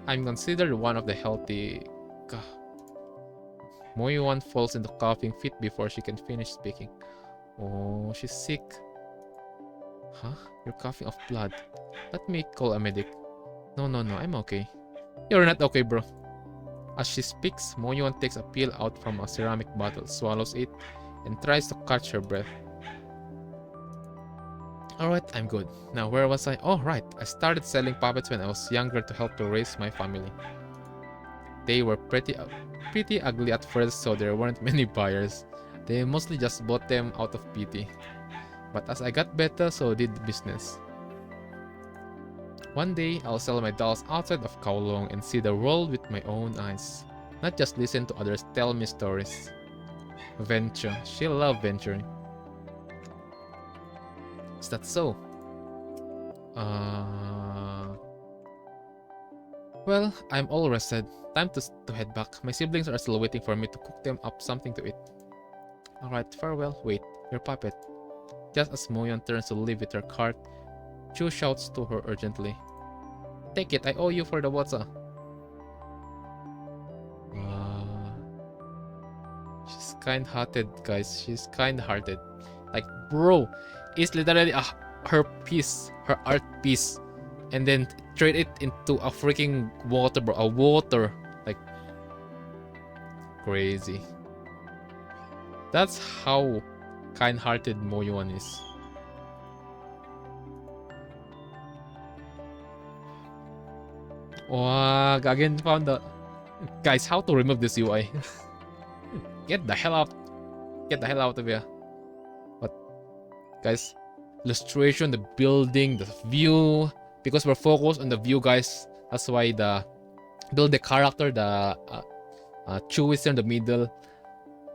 I'm considered one of the healthy... MOYUAN falls into coughing fit before she can finish speaking. Oh, she's sick. Huh? You're coughing off blood. Let me call a medic. No, I'm okay. You're not okay, bro. As she speaks, MOYUAN takes a pill out from a ceramic bottle, swallows it, and tries to catch her breath. Alright, I'm good. Now, where was I? Oh, right. I started selling puppets when I was younger to help to raise my family. They were pretty ugly at first, so there weren't many buyers. They mostly just bought them out of pity. But as I got better, so did the business. One day, I'll sell my dolls outside of Kowloon and see the world with my own eyes. Not just listen to others tell me stories. Venture. She'll love venturing. Is that so? Well, I'm all rested. Time to head back. My siblings are still waiting for me to cook them up something to eat. Alright, farewell. Wait, your puppet. Just as MOYUAN turns to leave with her cart, Chu shouts to her urgently. Take it, I owe you for the water. She's kind-hearted, guys. She's kind-hearted. Like, bro, it's literally her piece, her art piece. And then trade it into a freaking water, bro. A water. Like, crazy. That's how kind-hearted MOYUAN is. Wow, again found the... Guys, how to remove this UI? Get the hell out. Get the hell out of here. But, guys, illustration, the building, the view. Because we're focused on the view, guys. That's why build the character, the Chu is in the middle.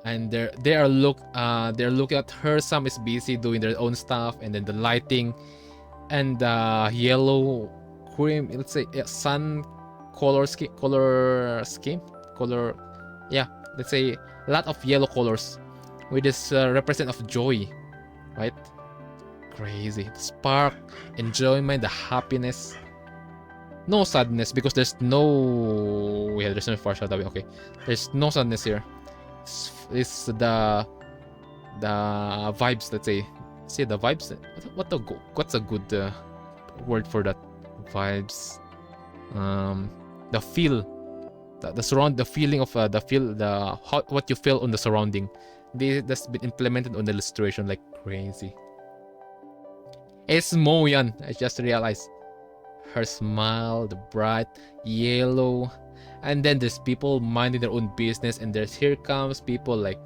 And they're looking at her. Some is busy doing their own stuff, and then the lighting and the yellow cream. Let's say sun color scheme. Yeah, let's say a lot of yellow colors, with this represent of joy, right? Crazy, the spark, enjoyment, the happiness. No sadness because there's no. Yeah, there's no foreshadowing. Okay, there's no sadness here. It's the vibes, let's say. See the vibes. What's a good word for that? Vibes. the feel, the feeling of what you feel on the surrounding. That's been implemented on the illustration like crazy. It's MOYUAN. I just realized. Her smile, the bright yellow, and then there's people minding their own business, and here comes people like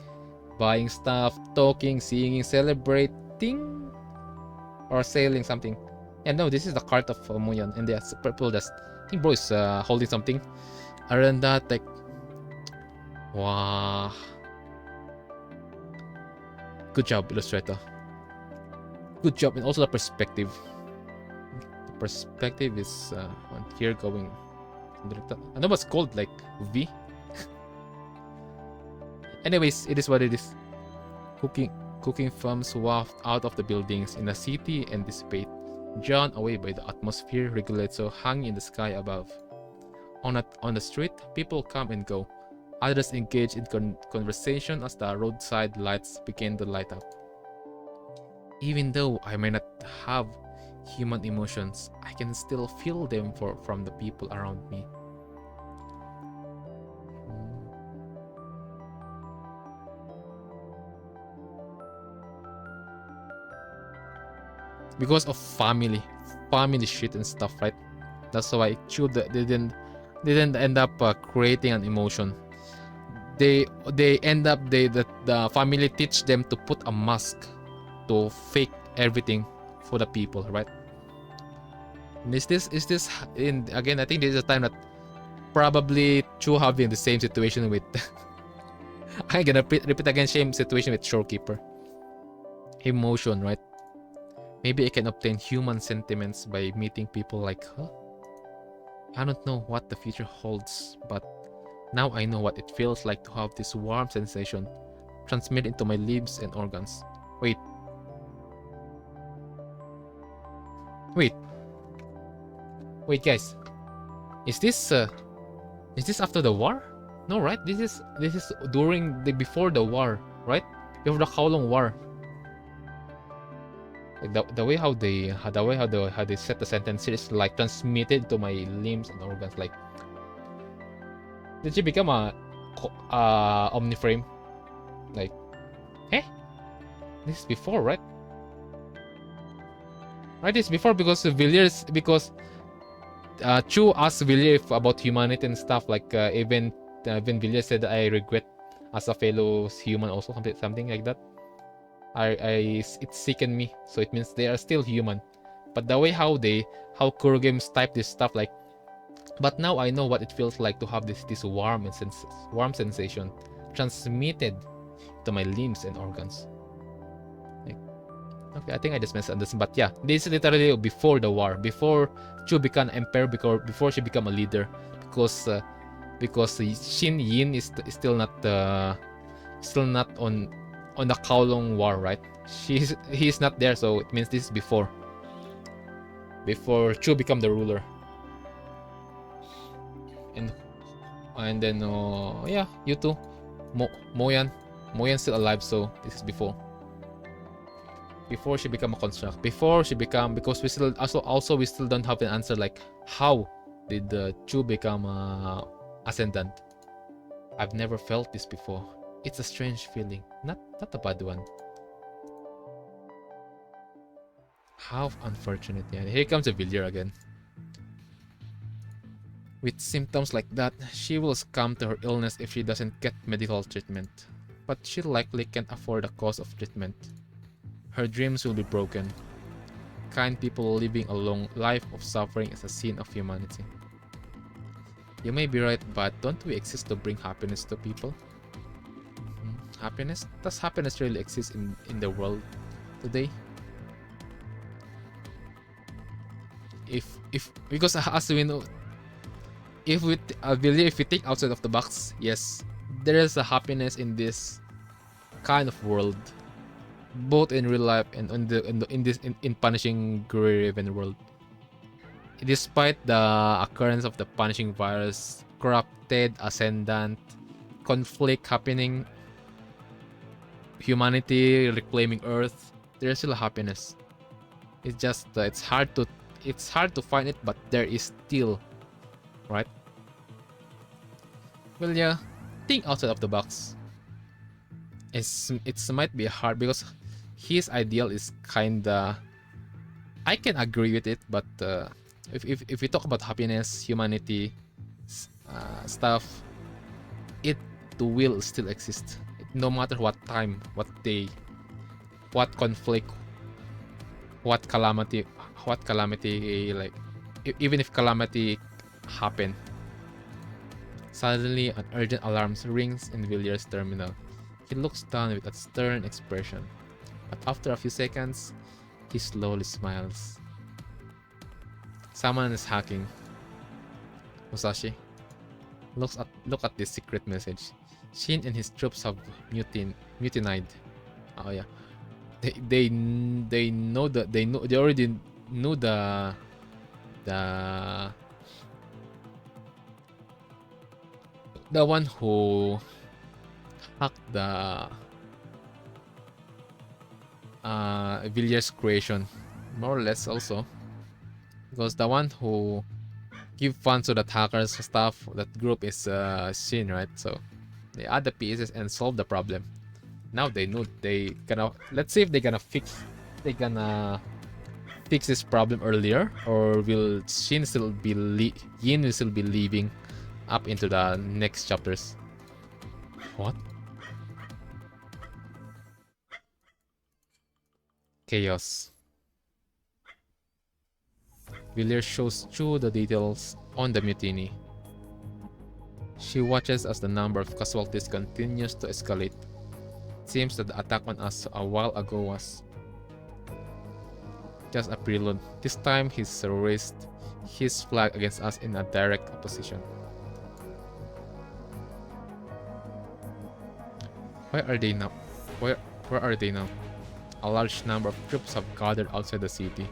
buying stuff, talking, singing, celebrating, or selling something. And no, this is the cart of MOYUAN, and there's purple dust. I think bro is holding something. Other than that, like, wow, good job, illustrator. Good job, and also the perspective. The perspective is on here going. I know what's called, like V. Anyways, it is what it is. Cooking fumes waft out of the buildings in the city and dissipate, drawn away by the atmosphere regulator hanging in the sky above. On the street, people come and go. Others engage in conversation as the roadside lights begin to light up. Even though I may not have human emotions, I can still feel them from the people around me. Because of family shit and stuff, right? That's why they didn't end up creating an emotion. The family teach them to put a mask to fake everything for the people, right? And is this in again? I think this is a time that probably Chu having the same situation with. I'm gonna repeat again. Same situation with Shorekeeper. Emotion, right? Maybe I can obtain human sentiments by meeting people like her. I don't know what the future holds, but now I know what it feels like to have this warm sensation transmit into my limbs and organs. Wait, guys, is this after the war? No, right? This is during before the war, right? Before the Kowloon War. Like the way how they set the sentence is like transmitted to my limbs and organs. Like, did she become a omniframe? Like, this is before, right? Right, it's before because Chu asked Villiers about humanity and stuff. Like even Villiers said, "I regret as a fellow human," also something like that. It sickened me, so it means they are still human. But the way how Kurogames type this stuff, like, but now I know what it feels like to have this warm sensation transmitted to my limbs and organs. Like, okay, I think I just misunderstood, but yeah, this is literally before the war, before Chu became emperor, before she became a leader, because Shin Yin is still not on the Kowloon War, right? He's not there, so it means this is before Chu become the ruler. And then yeah, you too, MOYUAN's still alive, so this is before she become a construct, because we still we still don't have an answer, like how did Chu become ascendant. I've never felt this before. It's a strange feeling, not a bad one. How unfortunate. Yeah, here comes the Villiers again. With symptoms like that, she will succumb to her illness if she doesn't get medical treatment. But she likely can't afford the cost of treatment. Her dreams will be broken. Kind people living a long life of suffering is a sin of humanity. You may be right, but don't we exist to bring happiness to people? Happiness? Does happiness really exist in the world today? Because as we know, if we think outside of the box, yes, there is a happiness in this kind of world, both in real life and in punishing Grey Raven world. Despite the occurrence of the punishing virus, corrupted ascendant, conflict happening, humanity reclaiming Earth, there's still a happiness. It's just it's hard to find it, but there is still right? Well, yeah, think outside of the box. It might be hard because his ideal is kinda. I can agree with it, but if we talk about happiness, humanity, stuff, it will still exist, no matter what time, what day, what conflict, what calamity, like even if calamity happen. Suddenly, an urgent alarm rings in Villier's terminal. He looks down with a stern expression, but after a few seconds, he slowly smiles. Someone is hacking. Musashi, look at this secret message. Shin and his troops have mutinied. Oh yeah, they know that they already knew the the one who hacked the Villier's creation, more or less also, because the one who give funds to that hackers stuff, that group is Shin, right? So they add the pieces and solve the problem. Now they know they gonna, let's see if they gonna fix this problem earlier, or will Shin still be Yin will still be leaving up into the next chapters. What? Chaos. Villiers shows Chu the details on the mutiny. She watches as the number of casualties continues to escalate. It seems that the attack on us a while ago was just a prelude. This time he's raised his flag against us in a direct opposition. Where are they now? Where are they now? A large number of troops have gathered outside the city,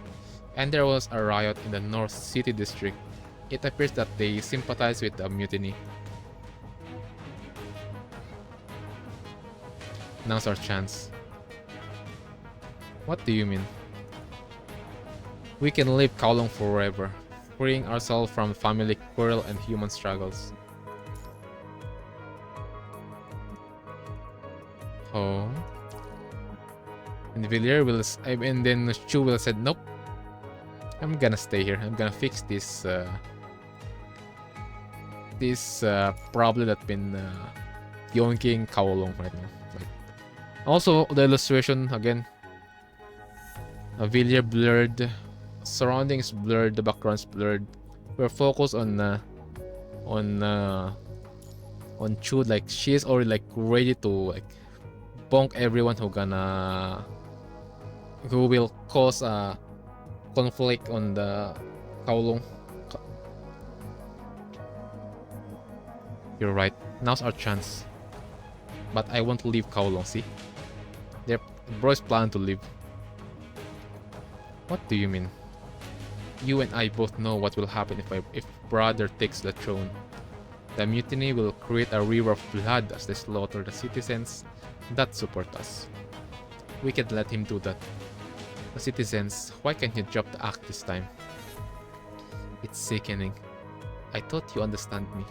and there was a riot in the North City District. It appears that they sympathize with the mutiny. Now's our chance. What do you mean? We can leave Kowloon forever, freeing ourselves from family quarrel and human struggles. Oh. And Villiers will, and then Chu will said, nope. I'm gonna stay here. I'm gonna fix this problem that's been yoinking Kowloon right now. Like, also the illustration again. Villiers blurred, surroundings blurred, the background's blurred. We're focused on Chu. Like she is already like ready to like bonk everyone who will cause a conflict on the Kowloon. You're right. Now's our chance. But I won't leave Kowloon. See, their bros plan to leave. What do you mean? You and I both know what will happen if brother takes the throne. The mutiny will create a river of blood as they slaughter the citizens that support us. We can't let him do that. The citizens, why can't you drop the act this time? It's sickening. I thought you understand me.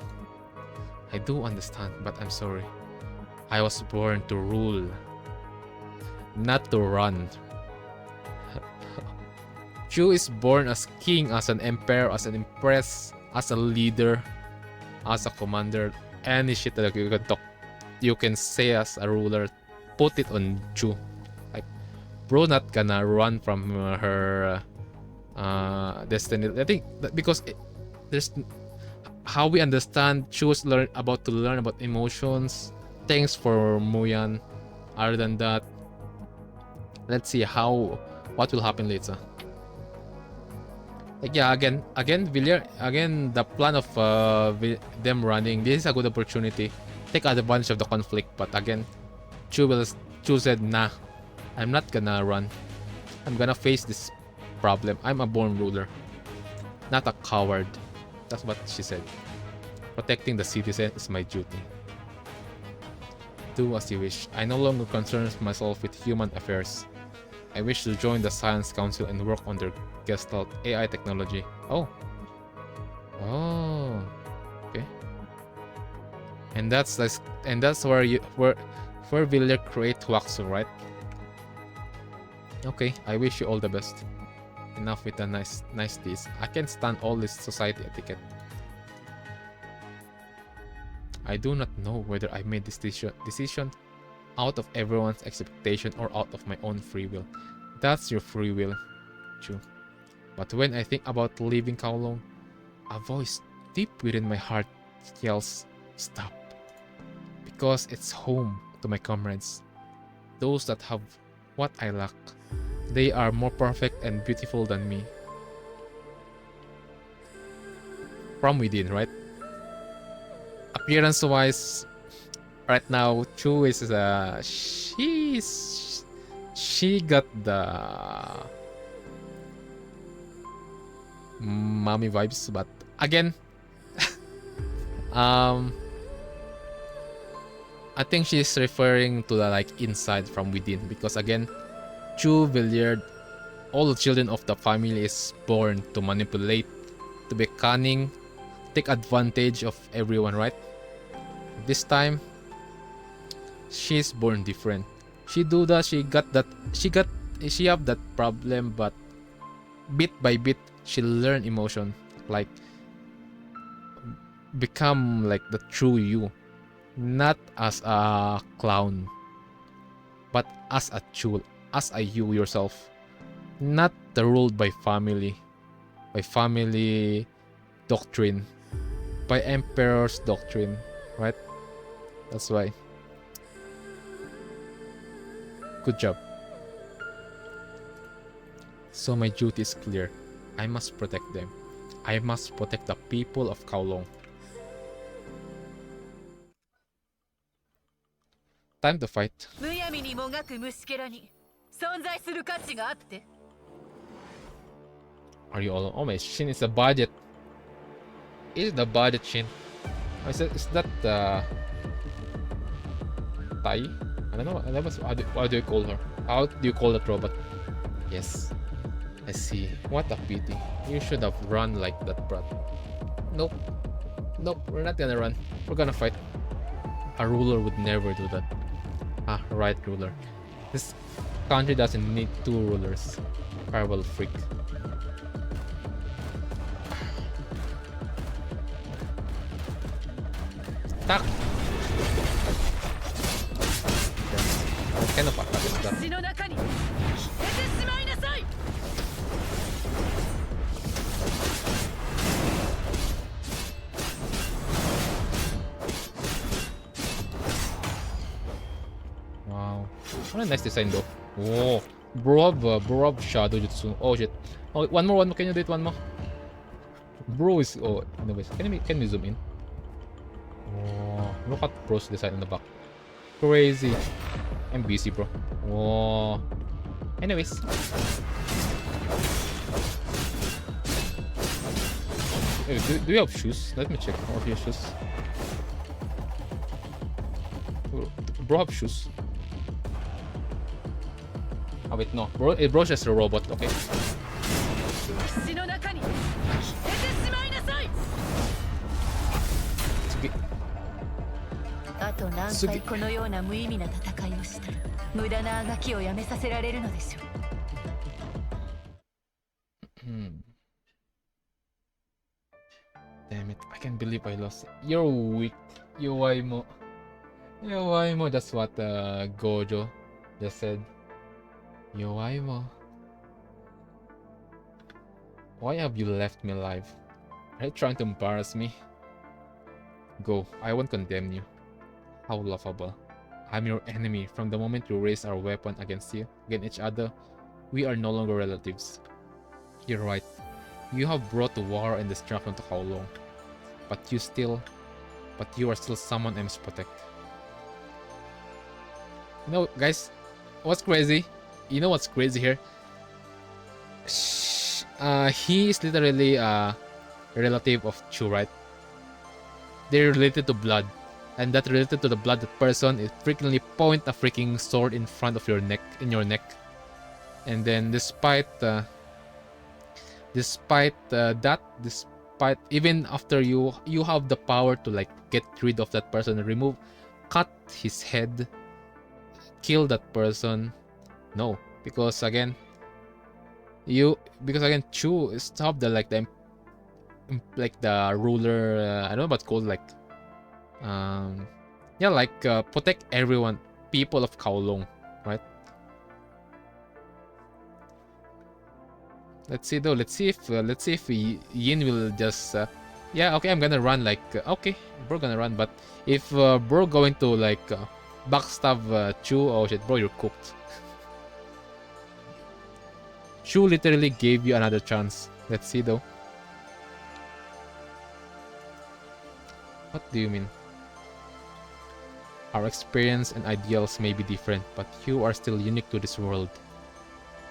I do understand, but I'm sorry. I was born to rule, not to run. Chu is born as king, as an emperor, as an empress, as a leader, as a commander. Any shit that you can talk, you can say as a ruler, put it on Chu. Like, bro, not gonna run from her destiny. I think that because there's how we understand Chu's about to learn about emotions. Thanks for MOYUAN. Other than that, let's see what will happen later. Like, yeah, again, Villiers, again, the plan of them running. This is a good opportunity. Take advantage of the conflict, but again, Chu said, nah, I'm not gonna run. I'm gonna face this problem. I'm a born ruler, not a coward. That's what she said. Protecting the citizen is my duty. Do as you wish. I no longer concern myself with human affairs. I wish to join the Science Council and work on their Gestalt AI technology. Oh. Oh, okay. And that's where Villiers create Waxu, right? Okay, I wish you all the best. Enough with the niceties. I can't stand all this society etiquette. I do not know whether I made this decision out of everyone's expectation or out of my own free will. That's your free will, true. But when I think about leaving Kowloon, a voice deep within my heart yells, stop. Because it's home to my comrades. Those that have what I lack. They are more perfect and beautiful than me. From within, right? Appearance-wise, right now, Chu is she got the mommy vibes, but again, I think she's referring to the like inside from within, because again, Chu Villiers, all the children of the family is born to manipulate, to be cunning, take advantage of everyone, right? This time, she's born different. She do that, she have that problem, but bit by bit, she learn emotion, like become like the true you, not as a clown, but as a Chu, as a you yourself, not ruled by family doctrine, by emperor's doctrine, right? That's why. Good job. So my duty is clear. I must protect them. I must protect the people of Kowloon. Time to fight. Are you all? Oh my, Shin is a budget. Is the budget Shin? Is that Tai? I don't know. How do you call her? How do you call that robot? Yes. I see. What a pity. You should have run like that, brat. Nope. Nope, we're not gonna run. We're gonna fight. A ruler would never do that. Ah, right, ruler. This country doesn't need two rulers. Carvel freak. Attack! What kind of attack is that? Wow. What a nice design though. Oh, bro, shadow jutsu. Oh shit. Oh, one more. Can you do it one more? Bro is. Oh, anyways. Can we zoom in? Oh, look at bro's design in the back. Crazy. I'm busy, bro. Oh. Anyways. Hey, do you have shoes? Let me check. Oh, your shoes. Bro have shoes. Oh wait, no. Bro's just a robot, okay? Damn it, I can't believe I lost. You're weak. Yuwaimo. That's what Gojo just said. Yuwaimo. Why have you left me alive? Are you trying to embarrass me? Go, I won't condemn you. How laughable. I'm your enemy from the moment you raise our weapon against each other. We are no longer relatives. You're right. You have brought war and destruction to Kowloon. But you are still someone I must protect. You know, guys, what's crazy? You know what's crazy here? He is literally a relative of Chu, right? They're related to blood. And that related to the blood person is frequently point a freaking sword in front of your neck, despite despite even after you have the power to like get rid of that person, cut his head, kill that person. No, because again Chu stopped the the ruler. I don't know what's called, like protect everyone, people of Kowloon, right? Let's see though. Let's see if Yin will just yeah, okay, I'm gonna run, like okay, bro gonna run, but if bro going to like backstab Chu, oh shit, bro, you're cooked. Chu literally gave you another chance. Let's see though. What do you mean? Our experience and ideals may be different, but you are still unique to this world.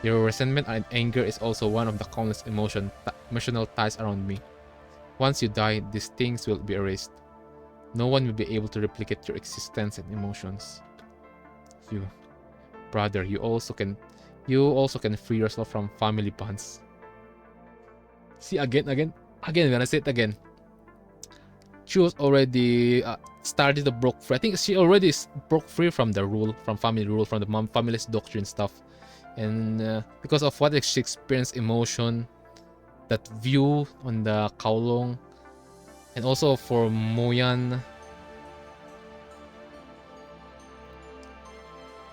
Your resentment and anger is also one of the countless emotional ties around me. Once you die, these things will be erased. No one will be able to replicate your existence and emotions. You, brother, you also can free yourself from family bonds. See, again, when I say it again. She was already started to broke free. I think she already broke free from the rule, from family rule, from the family's doctrine stuff. And because of what she experienced, emotion, that view on the Kowloon, and also for MOYUAN,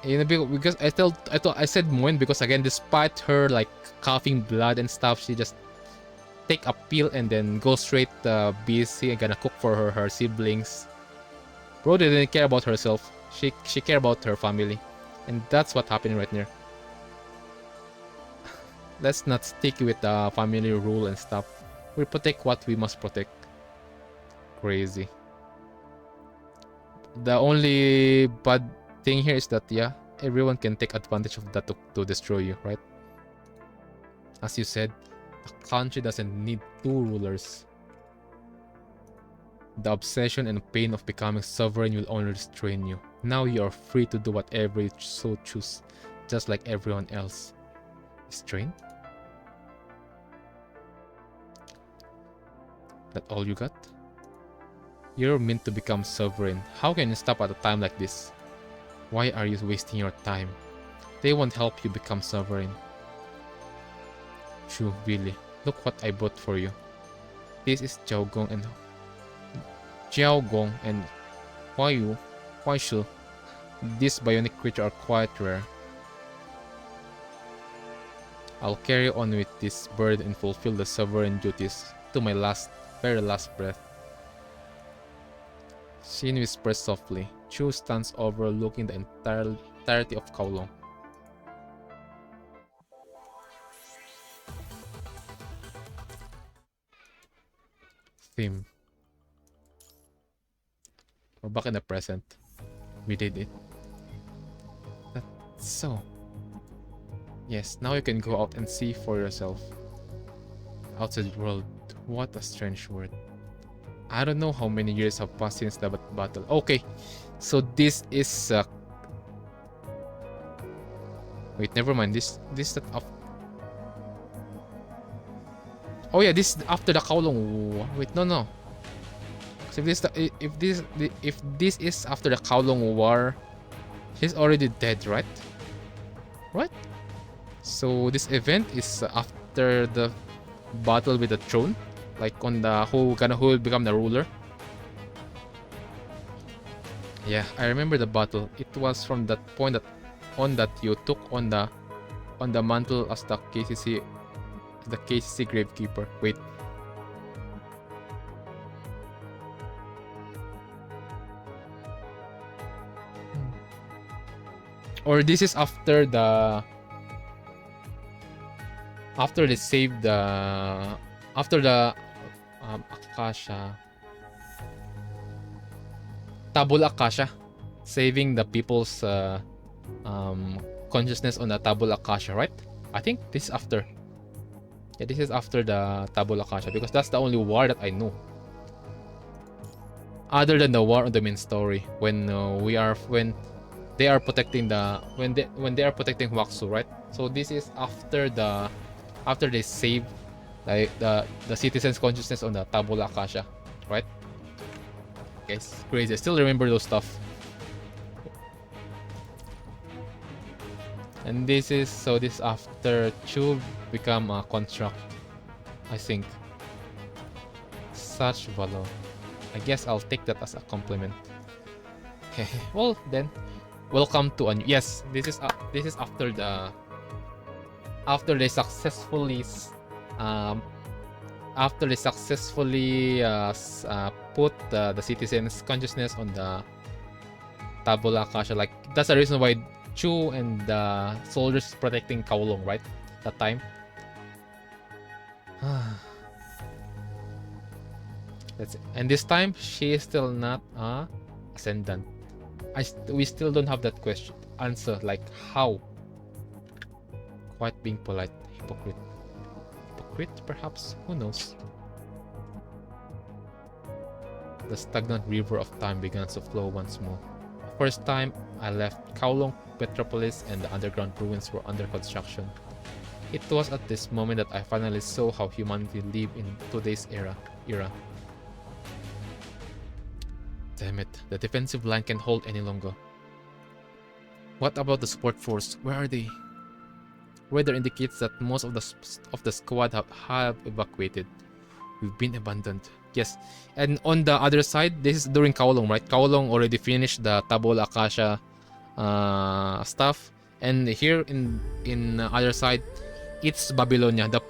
you know, because I said MOYUAN because again, despite her like coughing blood and stuff, she just take a pill and then go straight busy and gonna cook for her siblings. Bro didn't care about herself. She cared about her family, and that's what happened right here. Let's not stick with the family rule and stuff. We protect what we must protect. Crazy. The only bad thing here is that, yeah, everyone can take advantage of that to destroy you, right? As you said, a country doesn't need two rulers. The obsession and pain of becoming sovereign will only restrain you. Now you are free to do whatever you so choose, just like everyone else. Restrained? That all you got? You're meant to become sovereign. How can you stop at a time like this? Why are you wasting your time? They won't help you become sovereign. Shu, really, look what I brought for you. This is Jiaogong and Huaishu. These bionic creatures are quite rare. I'll carry on with this bird and fulfill the sovereign duties to my very last breath. Xin whispers softly. Chu stands overlooking the entirety of Kowloon. Theme. We're back in the present. We did it. That's so. Yes, now you can go out and see for yourself. Outside world. What a strange word. I don't know how many years have passed since the battle. Okay, so this is wait, never mind. This that oh yeah, this is after the Kowloon. Wait, no. So if this is after the Kowloon War, he's already dead, right? Right? So this event is after the battle with the throne, like on the who will become the ruler. Yeah, I remember the battle. It was from that point that you took on the mantle as the KCC gravekeeper. Wait. Or this is after they saved after the Akasha. Tabula Akasha, saving the people's consciousness on the Tabula Akasha, right? I think this is after. Yeah, this is after the Tabula Akasha because that's the only war that I know. Other than the war on the main story, when they are protecting Waksu, right? So this is after they save like the citizens' consciousness on the Tabula Akasha, right? Guys, crazy. I still remember those stuff. And this is after Chu become a construct, I think. Such valor. I guess I'll take that as a compliment. Well then, welcome to a new. Yes, this is after they successfully put the citizens' consciousness on the Tabula Akasha. Like that's the reason why Chu and the soldiers protecting Kowloon, right? That time. That's it. And this time she is still not ascendant. We still don't have that question answer. Like how? Quite being polite, hypocrite. Hypocrite, perhaps. Who knows? The stagnant river of time began to flow once more. First time I left Kowloon Metropolis and the underground ruins were under construction. It was at this moment that I finally saw how humanity lived in today's era. Damn it, the defensive line can't hold any longer. What about the support force? Where are they? Weather indicates that most of the squad have evacuated. We've been abandoned. Yes, and on the other side, this is during Kowloon, right? Kowloon already finished the Tabula Akasha stuff, and here in other side, it's Babylonia. The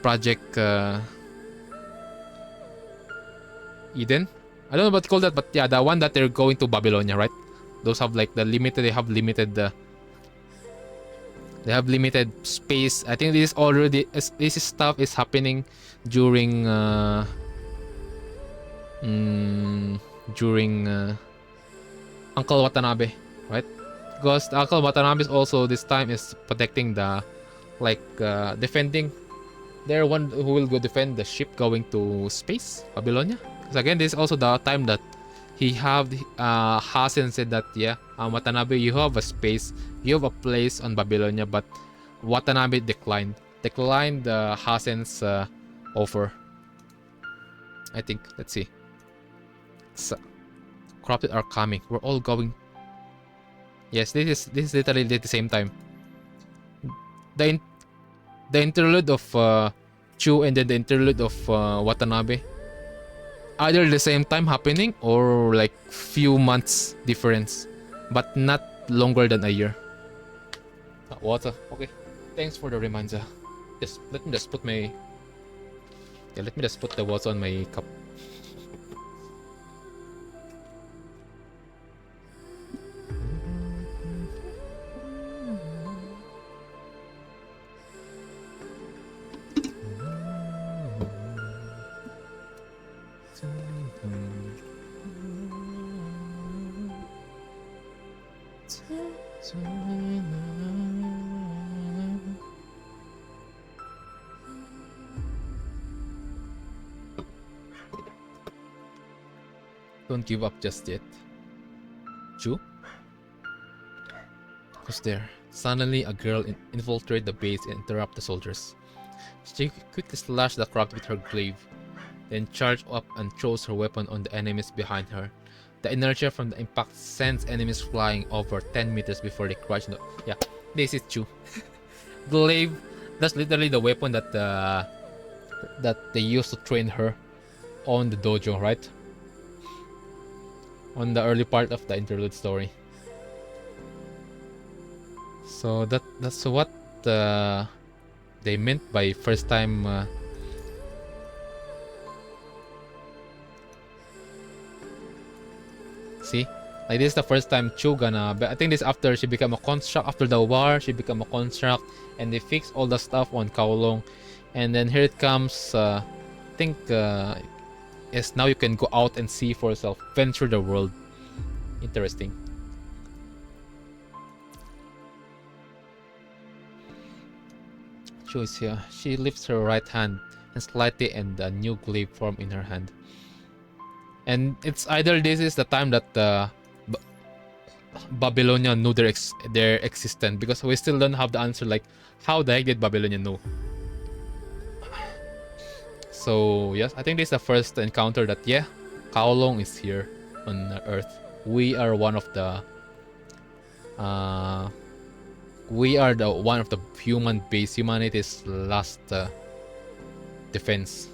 project Eden. I don't know what to call that, but yeah, the one that they're going to Babylonia, right? Those have like the limited. They have limited space. I think this stuff is happening during Uncle Watanabe, right? Because Uncle Watanabe is also this time is protecting the defending. They're one who will go defend the ship going to space, Babylonia. Because again, this is also the time that Hasen said that Watanabe, you have a space, you have a place on Babylonia, but Watanabe declined Hasen's offer. I think. Let's see. So, corrupted are coming. We're all going. Yes, this is literally at the same time. The interlude of Chu and then the interlude of Watanabe. Either the same time happening or like few months difference, but not longer than a year. Water. Okay. Thanks for the reminder. Let me just put the water on my cup. Don't give up just yet. Chu? Who's there? Suddenly, a girl infiltrated the base and interrupted the soldiers. She quickly slashed the crowd with her glaive, then charged up and throws her weapon on the enemies behind her. The inertia from the impact sends enemies flying over 10 meters before they crash. Yeah, this is Chu. Glaive, that's literally the weapon that they used to train her on the dojo, right? On the early part of the interlude story. So that's what they meant by first time. See, like this is the first time Chu gonna. But I think this after she became a construct. After the war, she became a construct, and they fix all the stuff on Kowloon. And then here it comes. I think. Yes, now you can go out and see for yourself. Venture the world. Interesting. Chu is here. She lifts her right hand and slightly and a new glaive form in her hand. And it's either this is the time that Babylonia knew their existence, because we still don't have the answer like how the heck did Babylonia know? So yes, I think this is the first encounter that yeah, Kowloon is here on Earth. We are one of the human base, humanity's last defense.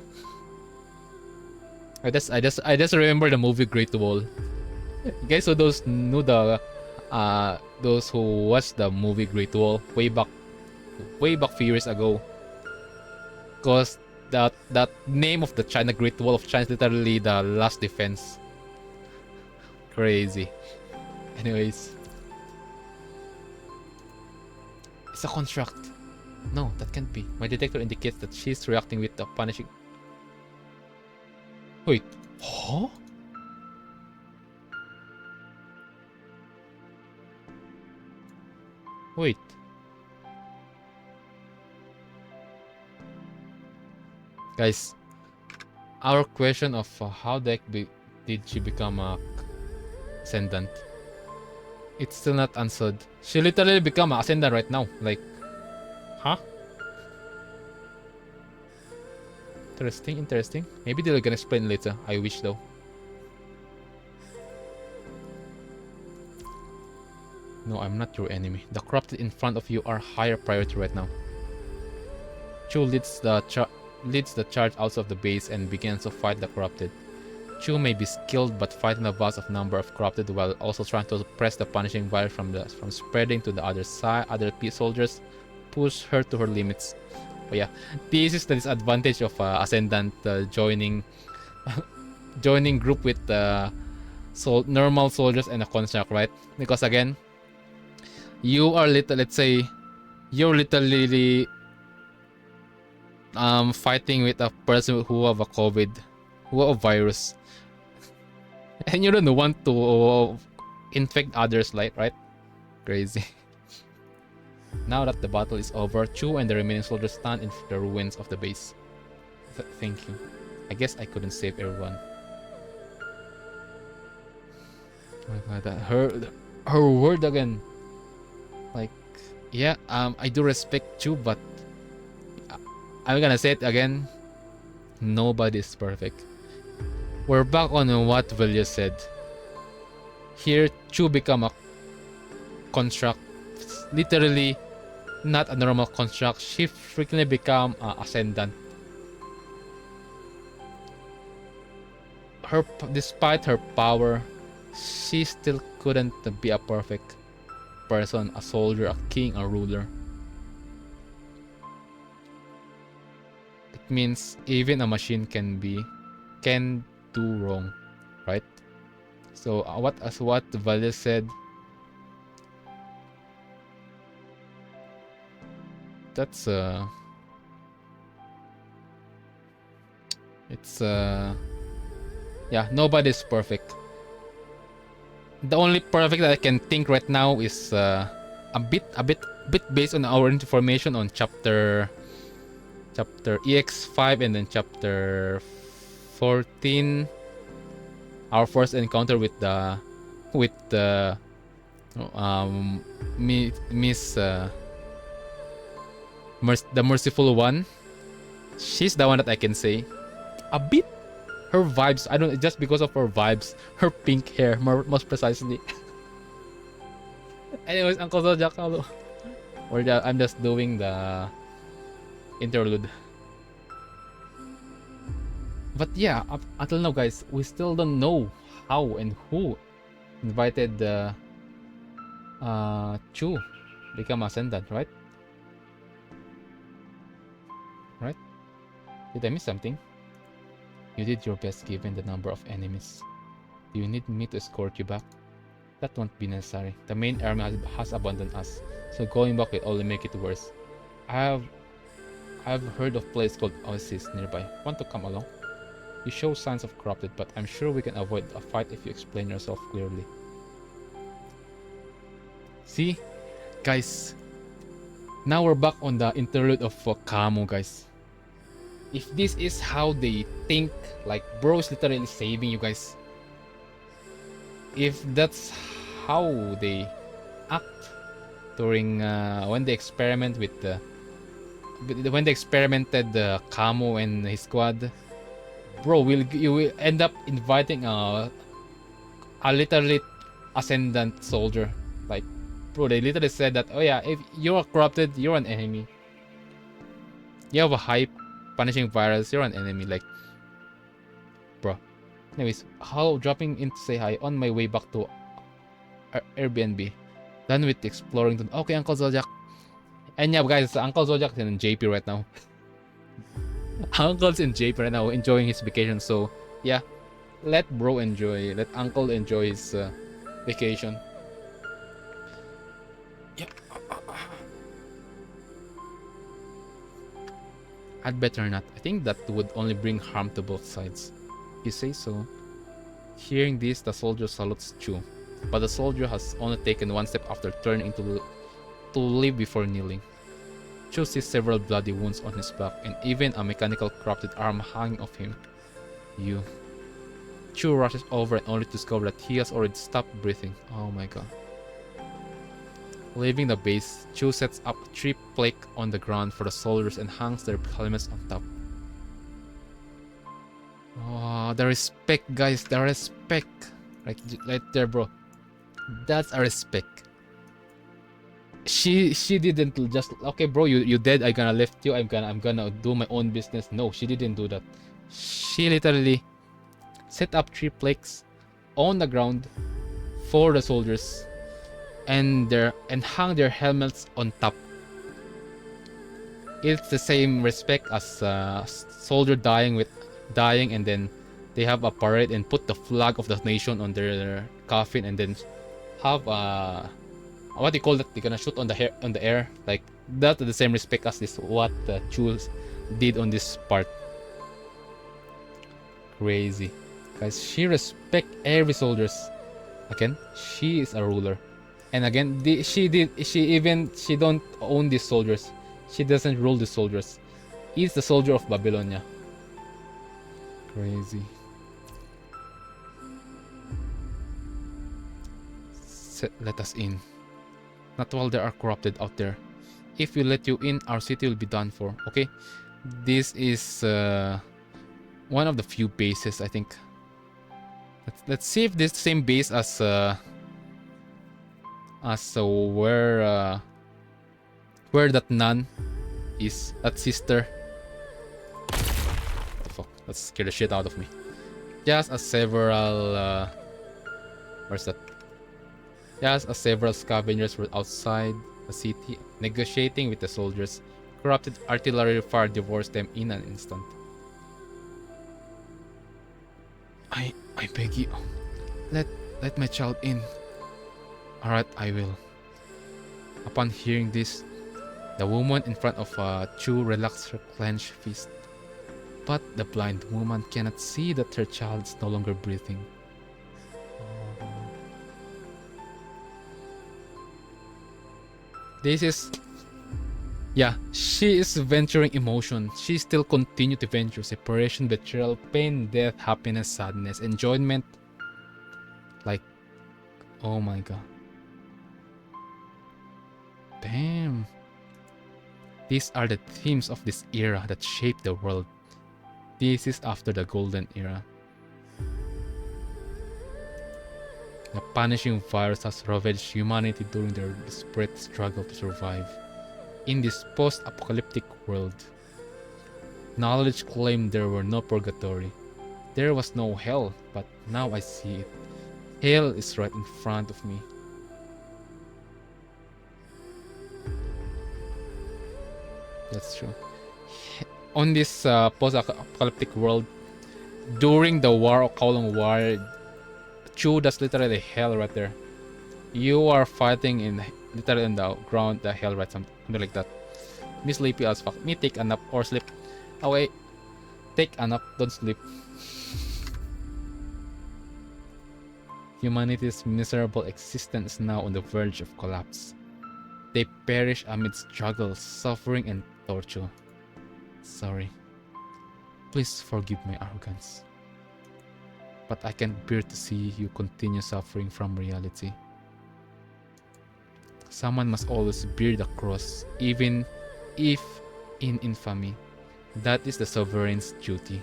I just remember the movie Great Wall. You guys, so those knew the those who watched the movie Great Wall way back few years ago, cause that name of the China Great Wall of China is literally the last defense. Crazy. Anyways, it's a construct. No, that can't be. My detector indicates that she's reacting with the punishing. Wait, huh? Wait. Guys, our question of how the heck did she become a ascendant? It's still not answered. She literally become an ascendant right now. Like, huh? Interesting. Maybe they're gonna explain later. I wish though. No, I'm not your enemy. The corrupted in front of you are higher priority right now. Chu leads the charge out of the base and begins to fight the corrupted. Chu may be skilled but fighting a vast of number of corrupted while also trying to suppress the punishing virus from spreading to the other side. Other soldiers push her to her limits. But yeah, this is the disadvantage of Ascendant joining group with normal soldiers and a construct, right? Because again, you are let's say you're literally fighting with a person who have a COVID, who have a virus, and you don't want to infect others, like, right? Crazy. Now that the battle is over, Chu and the remaining soldiers stand in the ruins of the base. Thank you. I guess I couldn't save everyone. Oh my god, her word again. Like, yeah, I do respect Chu, but I'm gonna say it again. Nobody's perfect. We're back on what Vilya said. Here, Chu become a construct. Literally, not a normal construct. She frequently become ascendant. Despite her power, she still couldn't be a perfect person, a soldier, a king, a ruler. It means even a machine can do wrong, right? So what Valle said, that's yeah, nobody's perfect. The only perfect that I can think right now is a bit based on our information on chapter EX5 and then chapter 14, our first encounter with the Miss the Merciful One. She's the one that I can say a bit. Her vibes, I don't, just because of her vibes, her pink hair, most precisely. Anyways, Uncle Zodiac, I'm just doing the interlude. But yeah, up until now, guys, we still don't know how and who invited Chu become ascendant, right? Right? Did I miss something? You did your best given the number of enemies. Do you need me to escort you back? That won't be necessary. The main army has abandoned us, so going back will only make it worse. I've heard of a place called Oasis nearby. Want to come along? You show signs of corrupted, but I'm sure we can avoid a fight if you explain yourself clearly. See? Guys, now we're back on the interlude of Kamo, guys. If this is how they think, like bro is literally saving you guys. If that's how they act during when they experiment with the when they experimented Kamo and his squad, bro, you will end up inviting a literally ascendant soldier. Like, bro, they literally said that, oh yeah, if you're corrupted, you're an enemy. You have a high punishing virus, you're an enemy. Like, bro. Anyways, how dropping in to say hi on my way back to Airbnb. Done with exploring. Okay, Uncle Zodiac. And yeah, guys, Uncle Zodiac is in JP right now. Uncle's in JP right now, enjoying his vacation. So, yeah, let bro enjoy. Let Uncle enjoy his vacation. Yeah. I'd better not. I think that would only bring harm to both sides. You say so. Hearing this, the soldier salutes Chu. But the soldier has only taken one step after turning to leave before kneeling. Chu sees several bloody wounds on his back and even a mechanical corrupted arm hanging off him. You. Chu rushes over and only to discover that he has already stopped breathing. Oh my god. Leaving the base, Chu sets up a tree plaque on the ground for the soldiers and hangs their helmets on top. Oh, the respect, guys, the respect. Right there, bro. That's a respect. She didn't just, okay, bro, you dead, I'm gonna left you, I'm gonna do my own business. No, she didn't do that. She literally set up three plaques on the ground for the soldiers and hung their helmets on top. It's the same respect as soldier dying and then they have a parade and put the flag of the nation on their coffin and then have what do you call that? They're gonna shoot on the air. Like that's the same respect as this what Chu did on this part. Crazy, guys. She respect every soldiers. Again, she is a ruler, and again, she don't own these soldiers. She doesn't rule the soldiers. He's the soldier of Babylonia. Crazy. Let us in. Not while there are corrupted out there. If we let you in, our city will be done for. Okay, this is one of the few bases, I think. Let's see if this same base as where that nun is, that sister. What the fuck? That scared the shit out of me. Just as several where's that? Just as several scavengers were outside the city negotiating with the soldiers, corrupted artillery fire divorced them in an instant. I beg you, let my child in. Alright, I will. Upon hearing this, the woman in front of Chu relaxed her clenched fist. But the blind woman cannot see that her child is no longer breathing. This is... yeah, she is venturing emotion. She still continue to venture separation, betrayal, pain, death, happiness, sadness, enjoyment. Like, oh my god. Damn. These are the themes of this era that shaped the world. This is after the golden era. The punishing virus has ravaged humanity during their desperate struggle to survive. In this post-apocalyptic world, knowledge claimed there were no purgatory. There was no hell, but now I see it. Hell is right in front of me. That's true. On this post-apocalyptic world, during the War of Kowloon War, Chu, that's literally hell right there. You are fighting in literally in the ground, the hell, right? Something like that. Me sleepy as fuck. Me take a nap or sleep. Oh wait, take a nap, don't sleep. Humanity's miserable existence is now on the verge of collapse. They perish amid struggle, suffering, and torture. Sorry. Please forgive my arrogance. But I can't bear to see you continue suffering from reality. Someone must always bear the cross, even if in infamy. That is the sovereign's duty.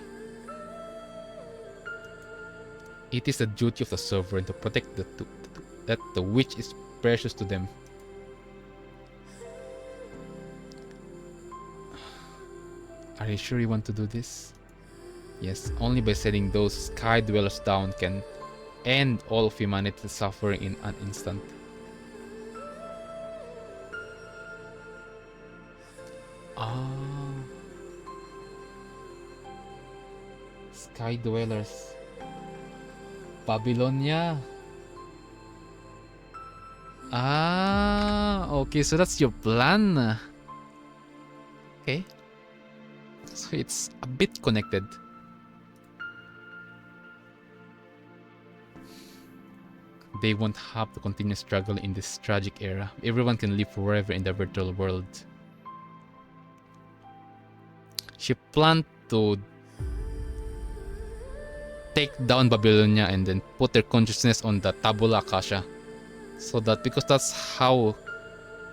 It is the duty of the sovereign to protect that the which is precious to them. Are you sure you want to do this? Yes, only by setting those sky dwellers down can end all of humanity's suffering in an instant. Ah, sky dwellers. Babylonia. Ah, okay, so that's your plan. Okay. So it's a bit connected. They won't have to continue struggling in this tragic era. Everyone can live forever in the virtual world. She planned to take down Babylonia and then put their consciousness on the Tabula Akasha. So that, because that's how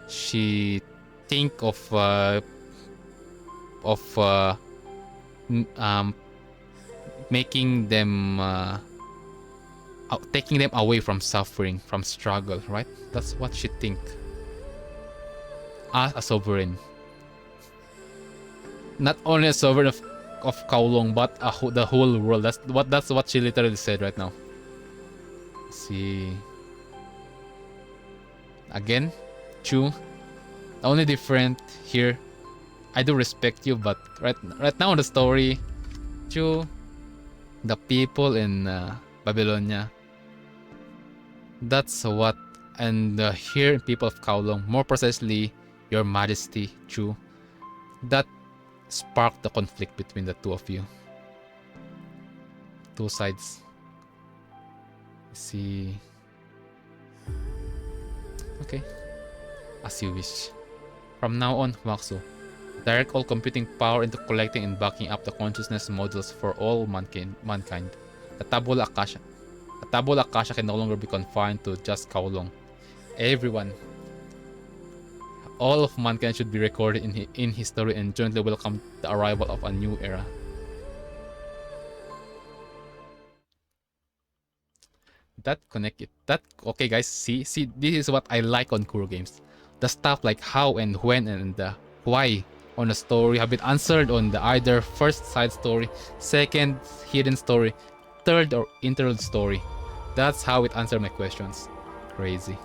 she think of making them taking them away from suffering, from struggle, right? That's what she think as a sovereign. Not only a sovereign of Kowloon, but the whole world. That's what she literally said right now. See, again, Chu. The only different here, I do respect you, but right now in the story, Chu, the people in Babylonia, that's what, and here in people of Kowloon, more precisely, Your Majesty, Chu, that sparked the conflict between the two of you. Two sides. See. Okay. As you wish. From now on, Waxu, direct all computing power into collecting and backing up the consciousness modules for all mankind. The Tabula Akasha. The Tabula Akasha can no longer be confined to just Kowloon. Everyone, all of mankind should be recorded in history and jointly welcome the arrival of a new era. That connected. That okay, guys. See. This is what I like on Kuro games. The stuff like how and when and why on the story have been answered on the either first side story, second hidden story, third or interlude story. That's how it answered my questions. Crazy.